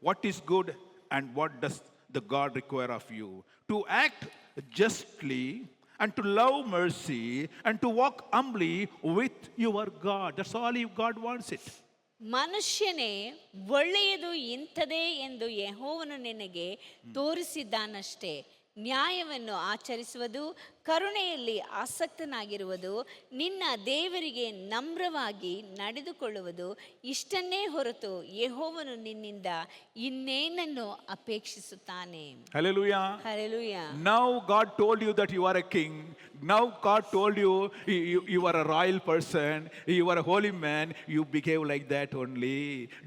what is good and what does the God require of you, to act justly and to love mercy and to walk humbly with your God. That's all God wants it. ಮನುಷ್ಯನೇ ಒಳ್ಳೆಯದು ಇಂಥದೇ ಎಂದು ಯೆಹೋವನು ನಿನಗೆ ತೋರಿಸಿದ್ದಾನಷ್ಟೇ. ನ್ಯಾಯವನ್ನು ಆಚರಿಸುವುದು, ಕರುಣೆಯಲ್ಲಿ ಆಸಕ್ತನಾಗಿರುವುದು, ನಿನ್ನ ದೇವರಿಗೆ ನಮ್ರವಾಗಿ ನಡೆದುಕೊಳ್ಳುವುದು, ಇಷ್ಟನ್ನೇ ಹೊರತು ಯೆಹೋವನು ನಿನ್ನಿಂದ ಇನ್ನೇನನ್ನು ಅಪೇಕ್ಷಿಸುತ್ತಾನೆ. Hallelujah. Hallelujah. Now God told you that you are a king. Now God told you you are a royal person. You are a holy man. You behave like that only.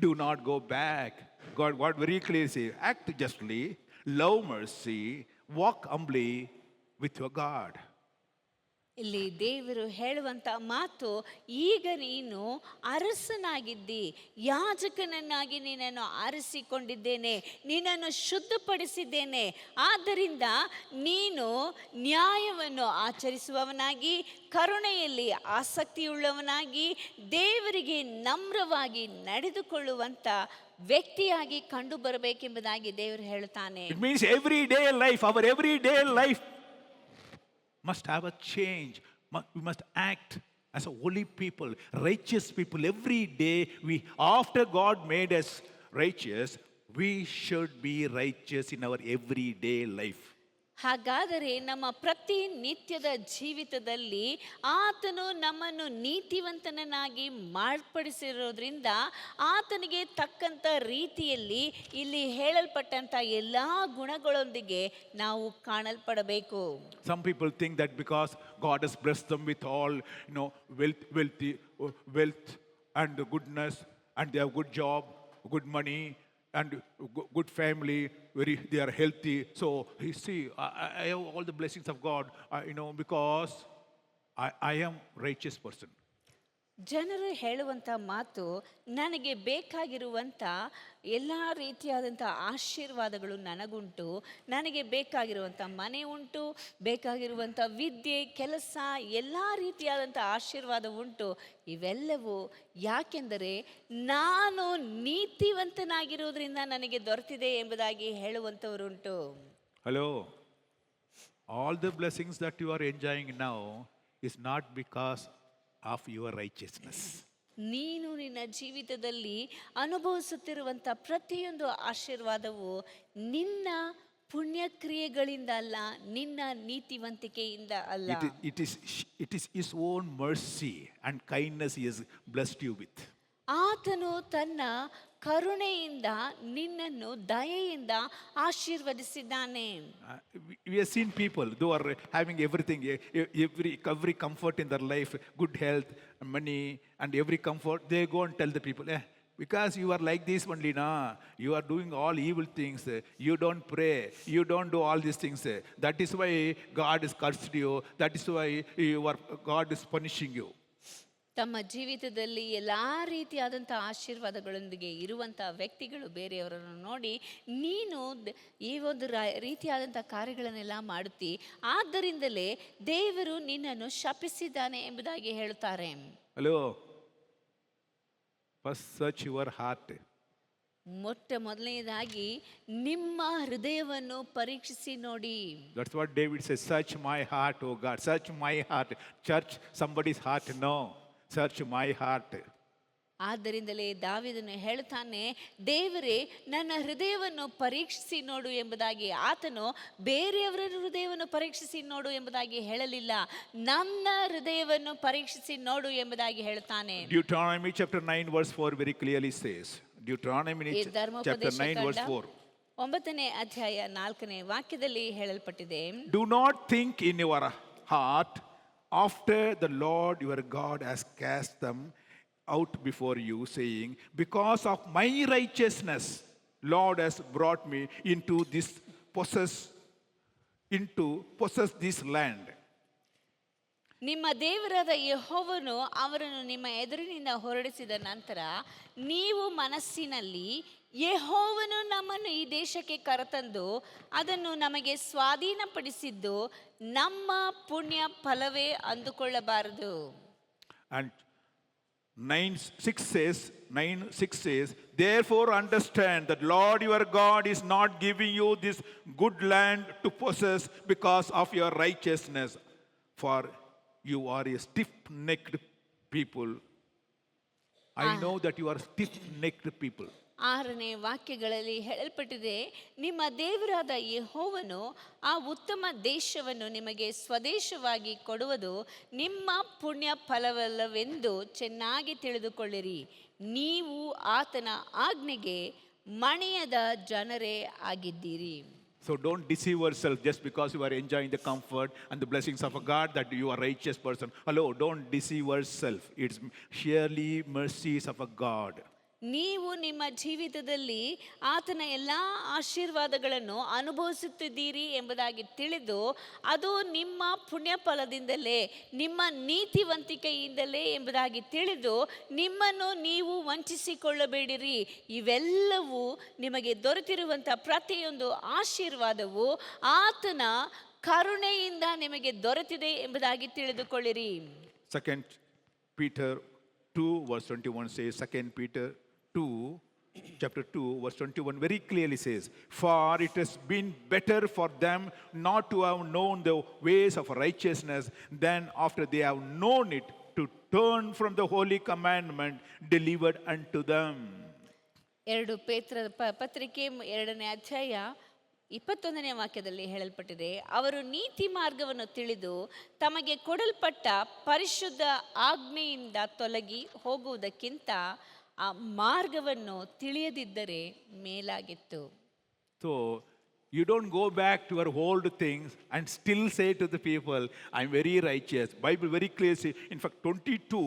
Do not go back. God very clearly says, act justly, love mercy, walk humbly with your God. ಇಲ್ಲಿ ದೇವರು ಹೇಳುವಂತ ಮಾತು, ಈಗ ನೀನು ಅರಸನಾಗಿದ್ದಿ, ಯಾಜಕನನ್ನಾಗಿ ನಿನ್ನನ್ನು ಆರಿಸಿಕೊಂಡಿದ್ದೇನೆ, ನಿನ್ನನ್ನು ಶುದ್ಧಪಡಿಸಿದ್ದೇನೆ. ಆದ್ದರಿಂದ ನೀನು ನ್ಯಾಯವನ್ನು ಆಚರಿಸುವವನಾಗಿ, ಕರುಣೆಯಲ್ಲಿ ಆಸಕ್ತಿಯುಳ್ಳವನಾಗಿ, ದೇವರಿಗೆ ನಮ್ರವಾಗಿ ನಡೆದುಕೊಳ್ಳುವಂತ ವ್ಯಕ್ತಿಯಾಗಿ ಕಂಡು ಬರಬೇಕೆಂಬುದಾಗಿ ದೇವರು ಹೇಳುತ್ತಾನೆ. It means everyday life, our everyday life must have a change. We must act as a holy people, righteous people. Every day, after God made us righteous, we should be righteous in our everyday life. ಹಾಗಾದರೆ ನಮ್ಮ ಪ್ರತಿನಿತ್ಯದ ಜೀವಿತದಲ್ಲಿ ಆತನು ನಮ್ಮನ್ನು ನೀತಿವಂತನನ್ನಾಗಿ ಮಾರ್ಪಡಿಸಿರೋದ್ರಿಂದ ಆತನಿಗೆ ತಕ್ಕಂಥ ರೀತಿಯಲ್ಲಿ ಇಲ್ಲಿ ಹೇಳಲ್ಪಟ್ಟಂಥ ಎಲ್ಲ ಗುಣಗಳೊಂದಿಗೆ ನಾವು ಕಾಣಲ್ಪಡಬೇಕು. Some people think that because God has blessed them with all, wealth and goodness, and they have good job, good money, and good family, they are healthy. So you see, I have all the blessings of God, because I am righteous person. ಜನರು ಹೇಳುವಂಥ ಮಾತು, ನನಗೆ ಬೇಕಾಗಿರುವಂಥ ಎಲ್ಲ ರೀತಿಯಾದಂಥ ಆಶೀರ್ವಾದಗಳು ನನಗುಂಟು, ನನಗೆ ಬೇಕಾಗಿರುವಂಥ ಮನೆ ಉಂಟು, ಬೇಕಾಗಿರುವಂಥ ವಿದ್ಯೆ, ಕೆಲಸ, ಎಲ್ಲ ರೀತಿಯಾದಂಥ ಆಶೀರ್ವಾದ ಉಂಟು. ಇವೆಲ್ಲವೂ ಯಾಕೆಂದರೆ ನಾನು ನೀತಿವಂತನಾಗಿರುವುದರಿಂದ ನನಗೆ ದೊರೆತಿದೆ ಎಂಬುದಾಗಿ ಹೇಳುವಂಥವರುಂಟು. Hello, all the blessings that you are enjoying now is not because of your righteousness. ನೀನು ನಿನ್ನ ಜೀವಿತದಲ್ಲಿ ಅನುಭವಿಸುತ್ತಿರುವಂಥ ಪ್ರತಿಯೊಂದು ಆಶೀರ್ವಾದವು ನಿನ್ನ ಪುಣ್ಯಕ್ರಿಯೆಗಳಿಂದ ಅಲ್ಲ, ನಿನ್ನ ನೀತಿವಂತಿಕೆಯಿಂದ ಅಲ್ಲ. It is His own mercy and kindness He has blessed you with. ಆತನು ತನ್ನ ಕರುಣೆಯಿಂದ ನಿನ್ನನ್ನು ದಯೆಯಿಂದ ಆಶೀರ್ವದಿಸಿದ್ದಾನೆ. We have seen people who are having everything, every comfort in their life, good health, money, and every comfort. They go and tell the people, because you are like this only, you are doing all evil things. You don't pray. You don't do all these things. That is why God has cursed you. That is why God is punishing you. ತಮ್ಮ ಜೀವಿತದಲ್ಲಿ ಎಲ್ಲ ರೀತಿಯಾದಂಥ ಆಶೀರ್ವಾದಗಳೊಂದಿಗೆ ಇರುವಂಥ ವ್ಯಕ್ತಿಗಳು ಬೇರೆಯವರನ್ನು ನೋಡಿ, ನೀನು ಈ ಒಂದು ರೀತಿಯಾದಂಥ ಕಾರ್ಯಗಳನ್ನೆಲ್ಲ ಮಾಡುತ್ತಿ, ಆದ್ದರಿಂದಲೇ ದೇವರು ನಿನ್ನನ್ನು ಶಪಿಸಿದ್ದಾನೆ ಎಂಬುದಾಗಿ ಹೇಳುತ್ತಾರೆ. Hello, first search your heart. ಮೊಟ್ಟ ಮೊದಲನೇದಾಗಿ ನಿಮ್ಮ ಹೃದಯವನ್ನು ಪರೀಕ್ಷಿಸಿ ನೋಡಿ. That's what David says, search my heart, oh God, search my heart. Search somebody's heart, no. Search my heart. ಆದ್ದರಿಂದಲೇ ದಾವೀದನು ಹೇಳುತ್ತಾನೆ, ದೇವರೇ ನನ್ನ ಹೃದಯವನ್ನು ಪರೀಕ್ಷಿಸಿ ನೋಡು ಎಂಬುದಾಗಿ. ಆತನು ಬೇರೆಯವರ ಹೃದಯವನ್ನು ಪರೀಕ್ಷಿಸಿ ನೋಡು ಎಂಬುದಾಗಿ ಹೇಳಲಿಲ್ಲ, ನನ್ನ ಹೃದಯವನ್ನು ಪರೀಕ್ಷಿಸಿ ನೋಡು ಎಂಬುದಾಗಿ ಹೇಳುತ್ತಾನೆ. Deuteronomy chapter 9 verse 4 very clearly says, Deuteronomy chapter 9 verse 4. 9ನೇ ಅಧ್ಯಾಯ 4ನೇ ವಾಕ್ಯದಲ್ಲಿ ಹೇಳಲ್ಪಟ್ಟಿದೆ, Do not think in your heart after the Lord your God has cast them out before you, saying, because of my righteousness Lord has brought me into possess this land. ನಿಮ್ಮ ದೇವರಾದ ಯೆಹೋವನು ಅವರನ್ನು ನಿಮ್ಮ ಎದುರಿನಿಂದ ಹೊರಡಿಸಿದ ನಂತರ ನೀವು ಮನಸ್ಸಿನಲ್ಲಿ, ಯೆಹೋವನು ನಮ್ಮನ್ನು ಈ ದೇಶಕ್ಕೆ ಕರೆತಂದು ಅದನ್ನು ನಮಗೆ ಸ್ವಾಧೀನಪಡಿಸಿದ್ದು ನಮ್ಮ ಪುಣ್ಯ ಫಲವೇ ಅಂದುಕೊಳ್ಳಬಾರದು. And 9:6 says, therefore understand that Lord your God is not giving you this good land to possess because of your righteousness, for you are a stiff-necked people. I know that you are stiff-necked people. 6ನೇ ವಾಕ್ಯಗಳಲ್ಲಿ ಹೇಳಲ್ಪಟ್ಟಿದೆ, ನಿಮ್ಮ ದೇವರಾದ ಯೆಹೋವನು ಆ ಉತ್ತಮ ದೇಶವನ್ನು ನಿಮಗೆ ಸ್ವದೇಶವಾಗಿ ಕೊಡುವುದು ನಿಮ್ಮ ಪುಣ್ಯ ಫಲವಲ್ಲವೆಂದು ಚೆನ್ನಾಗಿ ತಿಳಿದುಕೊಳ್ಳಿರಿ. ನೀವು ಆತನ ಆಜ್ಞೆಗೆ ಮಣಿಯದ ಜನರೇ ಆಗಿದ್ದೀರಿ. So don't deceive yourself just because you are enjoying the comfort and the blessings of a God that you are a righteous person. Hello, don't deceive yourself. It's surely mercies of a God. ನೀವು ನಿಮ್ಮ ಜೀವಿತದಲ್ಲಿ ಆತನ ಎಲ್ಲ ಆಶೀರ್ವಾದಗಳನ್ನು ಅನುಭವಿಸುತ್ತಿದ್ದೀರಿ ಎಂಬುದಾಗಿ ತಿಳಿದು ಅದು ನಿಮ್ಮ ಪುಣ್ಯ ಫಲದಿಂದಲೇ, ನಿಮ್ಮ ನೀತಿವಂತಿಕೆಯಿಂದಲೇ ಎಂಬುದಾಗಿ ತಿಳಿದು ನಿಮ್ಮನ್ನು ನೀವು ವಂಚಿಸಿಕೊಳ್ಳಬೇಡಿರಿ. ಇವೆಲ್ಲವೂ ನಿಮಗೆ ದೊರೆತಿರುವಂಥ ಪ್ರತಿಯೊಂದು ಆಶೀರ್ವಾದವು ಆತನ ಕರುಣೆಯಿಂದ ನಿಮಗೆ ದೊರೆತಿದೆ ಎಂಬುದಾಗಿ ತಿಳಿದುಕೊಳ್ಳಿರಿ. 2 Peter 2 verse 21 says, 2 Peter 2, chapter 2, verse 21 very clearly says, for it has been better for them not to have known the ways of righteousness than after they have known it to turn from the holy commandment delivered unto them. 2 ಪೇತ್ರ ಪತ್ರಿಕೆ 2ನೇ ಅಧ್ಯಾಯ 21ನೇ ವಾಕ್ಯದಲ್ಲಿ ಹೇಳಲ್ಪಟ್ಟಿದೆ, ಅವರು ನೀತಿ ಮಾರ್ಗವನ್ನು ತಿಳಿದು ತಮಗೆ ಕೊಡಲ್ಪಟ್ಟ ಪರಿಶುದ್ಧ ಆಜ್ಞೆಯಿಂದ ತೊಲಗಿ ಹೋಗುವುದಕ್ಕಿಂತ ಆ ಮಾರ್ಗವನ್ನು ತಿಳಿಯದಿದ್ದರೆ ಮೇಲಾಗಿತ್ತು. So you don't go back to your old things and still say to the people, I'm very righteous. Bible very clearly says, in fact 22,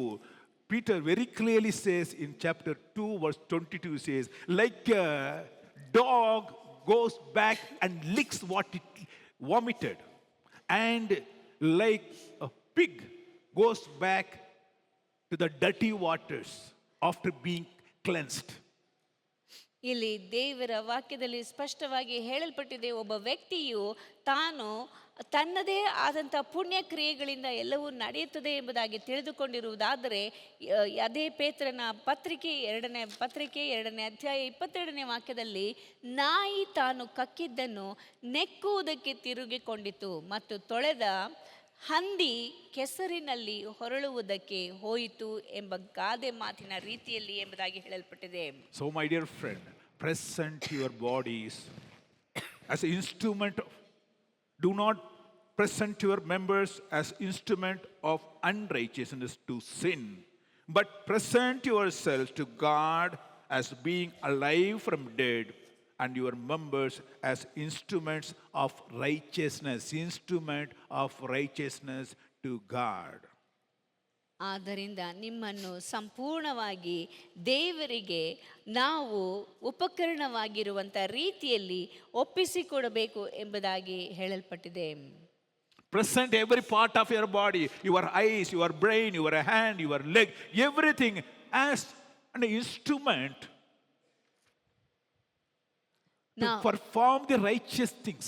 Peter very clearly says in chapter 2 verse 22 says, like a dog goes back and licks what it vomited, and like a pig goes back to the dirty waters after being cleansed. ಇಲ್ಲಿ ದೇವರ ವಾಕ್ಯದಲ್ಲಿ ಸ್ಪಷ್ಟವಾಗಿ ಹೇಳಲ್ಪಟ್ಟಿದೆ, ಒಬ್ಬ ವ್ಯಕ್ತಿಯು ತಾನು ತನ್ನದೇ ಆದಂಥ ಪುಣ್ಯ ಕ್ರಿಯೆಗಳಿಂದ ಎಲ್ಲವೂ ನಡೆಯುತ್ತದೆ ಎಂಬುದಾಗಿ ತಿಳಿದುಕೊಂಡಿರುವುದಾದರೆ, ಅದೇ ಪೇತ್ರನ ಪತ್ರಿಕೆ 2ನೇ ಅಧ್ಯಾಯ 22ನೇ ವಾಕ್ಯದಲ್ಲಿ, ನಾಯಿ ತಾನು ಕಕ್ಕಿದ್ದನ್ನು ನೆಕ್ಕುವುದಕ್ಕೆ ತಿರುಗಿಕೊಂಡಿತು ಮತ್ತು ತೊಳೆದ ಹಂದಿ ಕೆಸರಿನಲ್ಲಿ ಹೊರಳುವುದಕ್ಕೆ ಹೋಯಿತು ಎಂಬ ಗಾದೆ ಮಾತಿನ ರೀತಿಯಲ್ಲಿ ಎಂಬುದಾಗಿ ಹೇಳಲ್ಪಟ್ಟಿದೆ. So my dear friend, present your bodies as an instrument of, do not present your members as instrument of unrighteousness to sin, but present yourselves to God as being alive from dead, and your members as instruments of righteousness to God. ಆದ್ದರಿಂದ ನಿಮ್ಮನ್ನು ಸಂಪೂರ್ಣವಾಗಿ ದೇವರಿಗೆ ನಾವು ಉಪಕರಣವಾಗಿರುವಂಥ ರೀತಿಯಲ್ಲಿ ಒಪ್ಪಿಸಿಕೊಡಬೇಕು ಎಂಬುದಾಗಿ ಹೇಳಲ್ಪಟ್ಟಿದೆ. Present every part of your body, your eyes, your brain, your hand, your leg, everything as an instrument to perform the righteous things.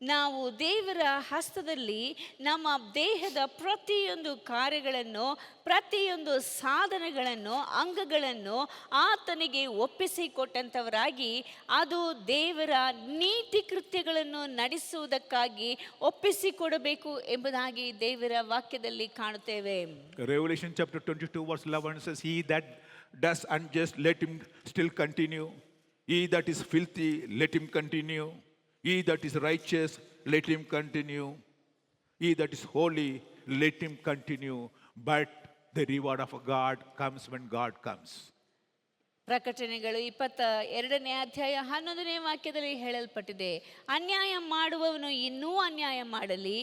ನಾವು ದೇವರ ಹಸ್ತದಲ್ಲಿ ನಮ್ಮ ದೇಹದ ಪ್ರತಿಯೊಂದು ಕಾರ್ಯಗಳನ್ನು, ಪ್ರತಿಯೊಂದು ಸಾಧನಗಳನ್ನು, ಅಂಗಗಳನ್ನು ಆತನಿಗೆ ಒಪ್ಪಿಸಿಕೊಟ್ಟಂಥವರಾಗಿ ಅದು ದೇವರ ನೀತಿ ಕೃತ್ಯಗಳನ್ನು ನಡೆಸುವುದಕ್ಕಾಗಿ ಒಪ್ಪಿಸಿಕೊಡಬೇಕು ಎಂಬುದಾಗಿ ದೇವರ ವಾಕ್ಯದಲ್ಲಿ ಕಾಣುತ್ತೇವೆ. Revelation chapter 22 verse 11 says, he that does unjust, let him still continue. He that is filthy, let him continue. He that is righteous, let him continue. He that is holy, let him continue. But the reward of God comes when God comes. ಪ್ರಕಟಣೆಗಳು 22ನೇ ಅಧ್ಯಾಯ 11ನೇ ವಾಕ್ಯದಲ್ಲಿ ಹೇಳಲ್ಪಟ್ಟಿದೆ, ಅನ್ಯಾಯ ಮಾಡುವವನು ಇನ್ನೂ ಅನ್ಯಾಯ ಮಾಡಲಿ,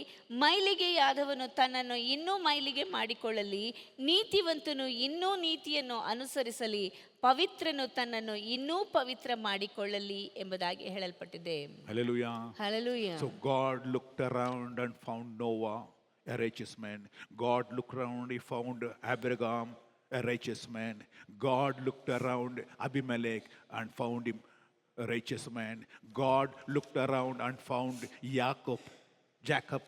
ಮೈಲಿಗೆಯಾದವನು ತನ್ನನ್ನು ಇನ್ನೂ ಮೈಲಿಗೆ ಮಾಡಿಕೊಳ್ಳಲಿ, ನೀತಿವಂತನು ಇನ್ನೂ ನೀತಿಯನ್ನು ಅನುಸರಿಸಲಿ, ಪವಿತ್ರನು ತನ್ನನ್ನು ಇನ್ನೂ ಪವಿತ್ರ ಮಾಡಿಕೊಳ್ಳಲಿ ಎಂಬುದಾಗಿ ಹೇಳಲ್ಪಟ್ಟಿದೆ. Hallelujah. Hallelujah. So God looked around and found Noah, a righteous man. God looked around, he found Abraham, a righteous man. God looked around Abimelech and found him a righteous man. God looked around and found Jacob,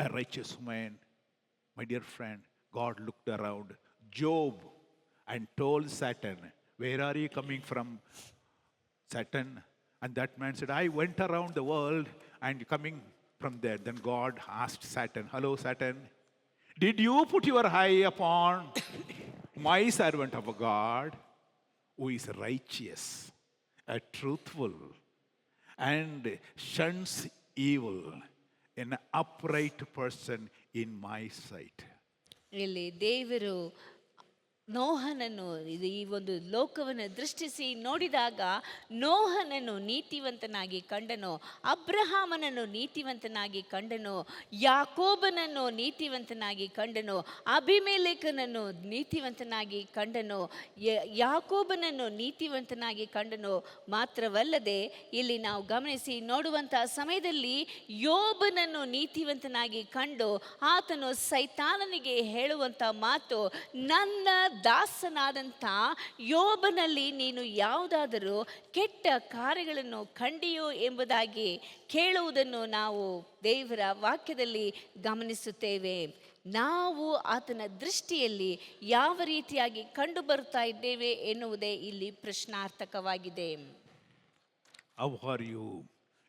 a righteous man. My dear friend, God looked around Job and told Satan, where are you coming from, Satan? And that man said, I went around the world and coming from there. Then God asked Satan, hello Satan, did you put your eye upon my servant of God who is righteous? a truthful, and shuns evil, an upright person in my sight. ಇಲ್ಲಿ ದೇವರು ನೋಹನನ್ನು ಈ ಒಂದು ಲೋಕವನ್ನು ದೃಷ್ಟಿಸಿ ನೋಡಿದಾಗ ನೋಹನನ್ನು ನೀತಿವಂತನಾಗಿ ಕಂಡನು, ಅಬ್ರಹಾಮನನ್ನು ನೀತಿವಂತನಾಗಿ ಕಂಡನು, ಯಾಕೋಬನನ್ನು ನೀತಿವಂತನಾಗಿ ಕಂಡನು, ಅಬಿಮೆಲೆಕನನ್ನು ನೀತಿವಂತನಾಗಿ ಕಂಡನು, ಯಾಕೋಬನನ್ನು ನೀತಿವಂತನಾಗಿ ಕಂಡನು. ಮಾತ್ರವಲ್ಲದೆ ಇಲ್ಲಿ ನಾವು ಗಮನಿಸಿ ನೋಡುವಂಥ ಸಮಯದಲ್ಲಿ ಯೋಬನನ್ನು ನೀತಿವಂತನಾಗಿ ಕಂಡು ಆತನು ಸೈತಾನನಿಗೆ ಹೇಳುವಂಥ ಮಾತು, ನನ್ನ ದಾಸನಾದಂಥ ಯೋಬನಲ್ಲಿ ನೀನು ಯಾವುದಾದರೂ ಕೆಟ್ಟ ಕಾರ್ಯಗಳನ್ನು ಕಂಡಿಯೋ ಎಂಬುದಾಗಿ ಕೇಳುವುದನ್ನು ನಾವು ದೇವರ ವಾಕ್ಯದಲ್ಲಿ ಗಮನಿಸುತ್ತೇವೆ. ನಾವು ಆತನ ದೃಷ್ಟಿಯಲ್ಲಿ ಯಾವ ರೀತಿಯಾಗಿ ಕಂಡು ಬರುತ್ತಾ ಇದ್ದೇವೆ ಎನ್ನುವುದೇ ಇಲ್ಲಿ ಪ್ರಶ್ನಾರ್ಥಕವಾಗಿದೆ. How are you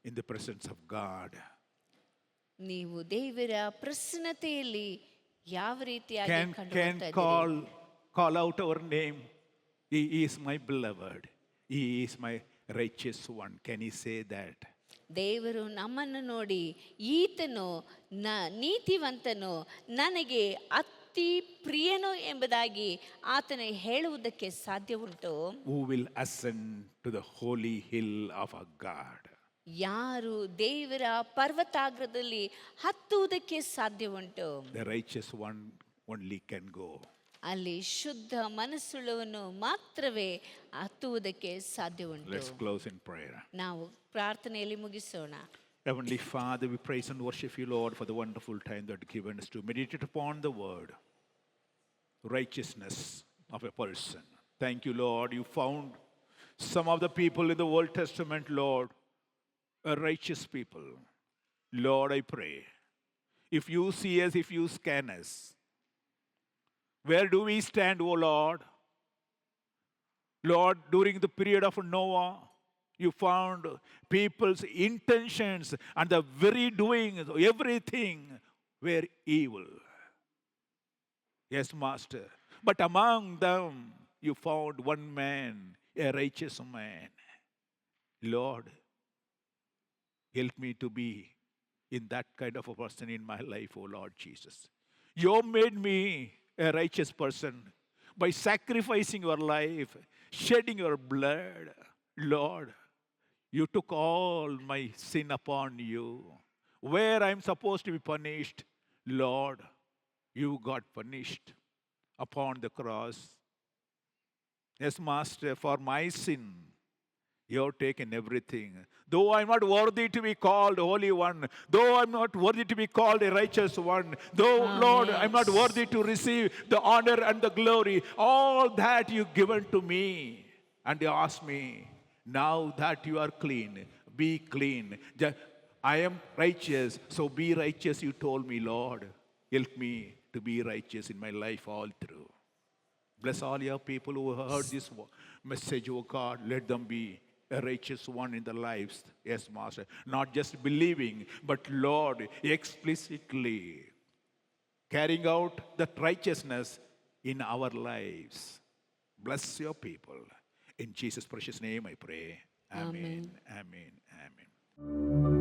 in the presence of God? ನೀವು ದೇವರ ಪ್ರಸನ್ನತೆಯಲ್ಲಿ ಯಾವ ರೀತಿಯಾಗಿ ಕಂಡು Can ಬರ್ತಾ ಇದ್ದೀರಿ? call out our name. He is my beloved. He is my righteous one. Can he say that? ದೇವರು ನಮ್ಮನ್ನು ನೋಡಿ ಈತನು ನೀತಿವಂತನು, ನನಗೆ ಅತಿ ಪ್ರಿಯನು ಎಂಬುದಾಗಿ ಆತನು ಹೇಳುವುದಕ್ಕೆ ಸಾಧ್ಯ ಉಂಟು? Who will ascend to the holy hill of our God? ಯಾರು ದೇವರ ಪರ್ವತಾಗ್ರದಲ್ಲಿ ಹತ್ತುವುದಕ್ಕೆ ಸಾಧ್ಯ ಉಂಟು? The righteous one only can go. ಅಲ್ಲಿ ಶುದ್ಧ ಮನಸ್ಸುಳ್ಳವನು ಮಾತ್ರವೇ ಹತ್ತುವುದಕ್ಕೆ ಸಾಧ್ಯ ಉಂಟು. Let's close in prayer. ನಾವು ಪ್ರಾರ್ಥನೆಯಲ್ಲಿ ಮುಗಿಸೋಣ. Heavenly Father, we praise and worship you, Lord, for the wonderful time that you've given us to meditate upon the word, righteousness of a person. Thank you, Lord. You found some of the people in the Old Testament, Lord, a righteous people. Lord, I pray, if you see us, if you scan us, where do we stand, O Lord? Lord, during the period of Noah, you found people's intentions and the very doing, everything were evil. Yes, Master. But among them, you found one man, a righteous man. Lord, help me to be in that kind of a person in my life, O Lord Jesus. You made me a righteous person by sacrificing your life, shedding your blood. Lord, you took all my sin upon you. Where I'm supposed to be punished, Lord, you got punished upon the cross. Yes, Master, for my sin, you have taken everything. Though I'm not worthy to be called Holy One, though I'm not worthy to be called a righteous one, though, Lord, I'm not worthy to receive the honor and the glory, all that you've given to me. And you ask me, now that you are clean, be clean. I am righteous, so be righteous, you told me, Lord. Help me to be righteous in my life all through. Bless all your people who heard this message, oh God. Let them be a righteous one in their lives. Yes, Master. Not just believing, but Lord, explicitly carrying out that righteousness in our lives. Bless your people. In Jesus' precious name I pray. Amen. Amen. Amen.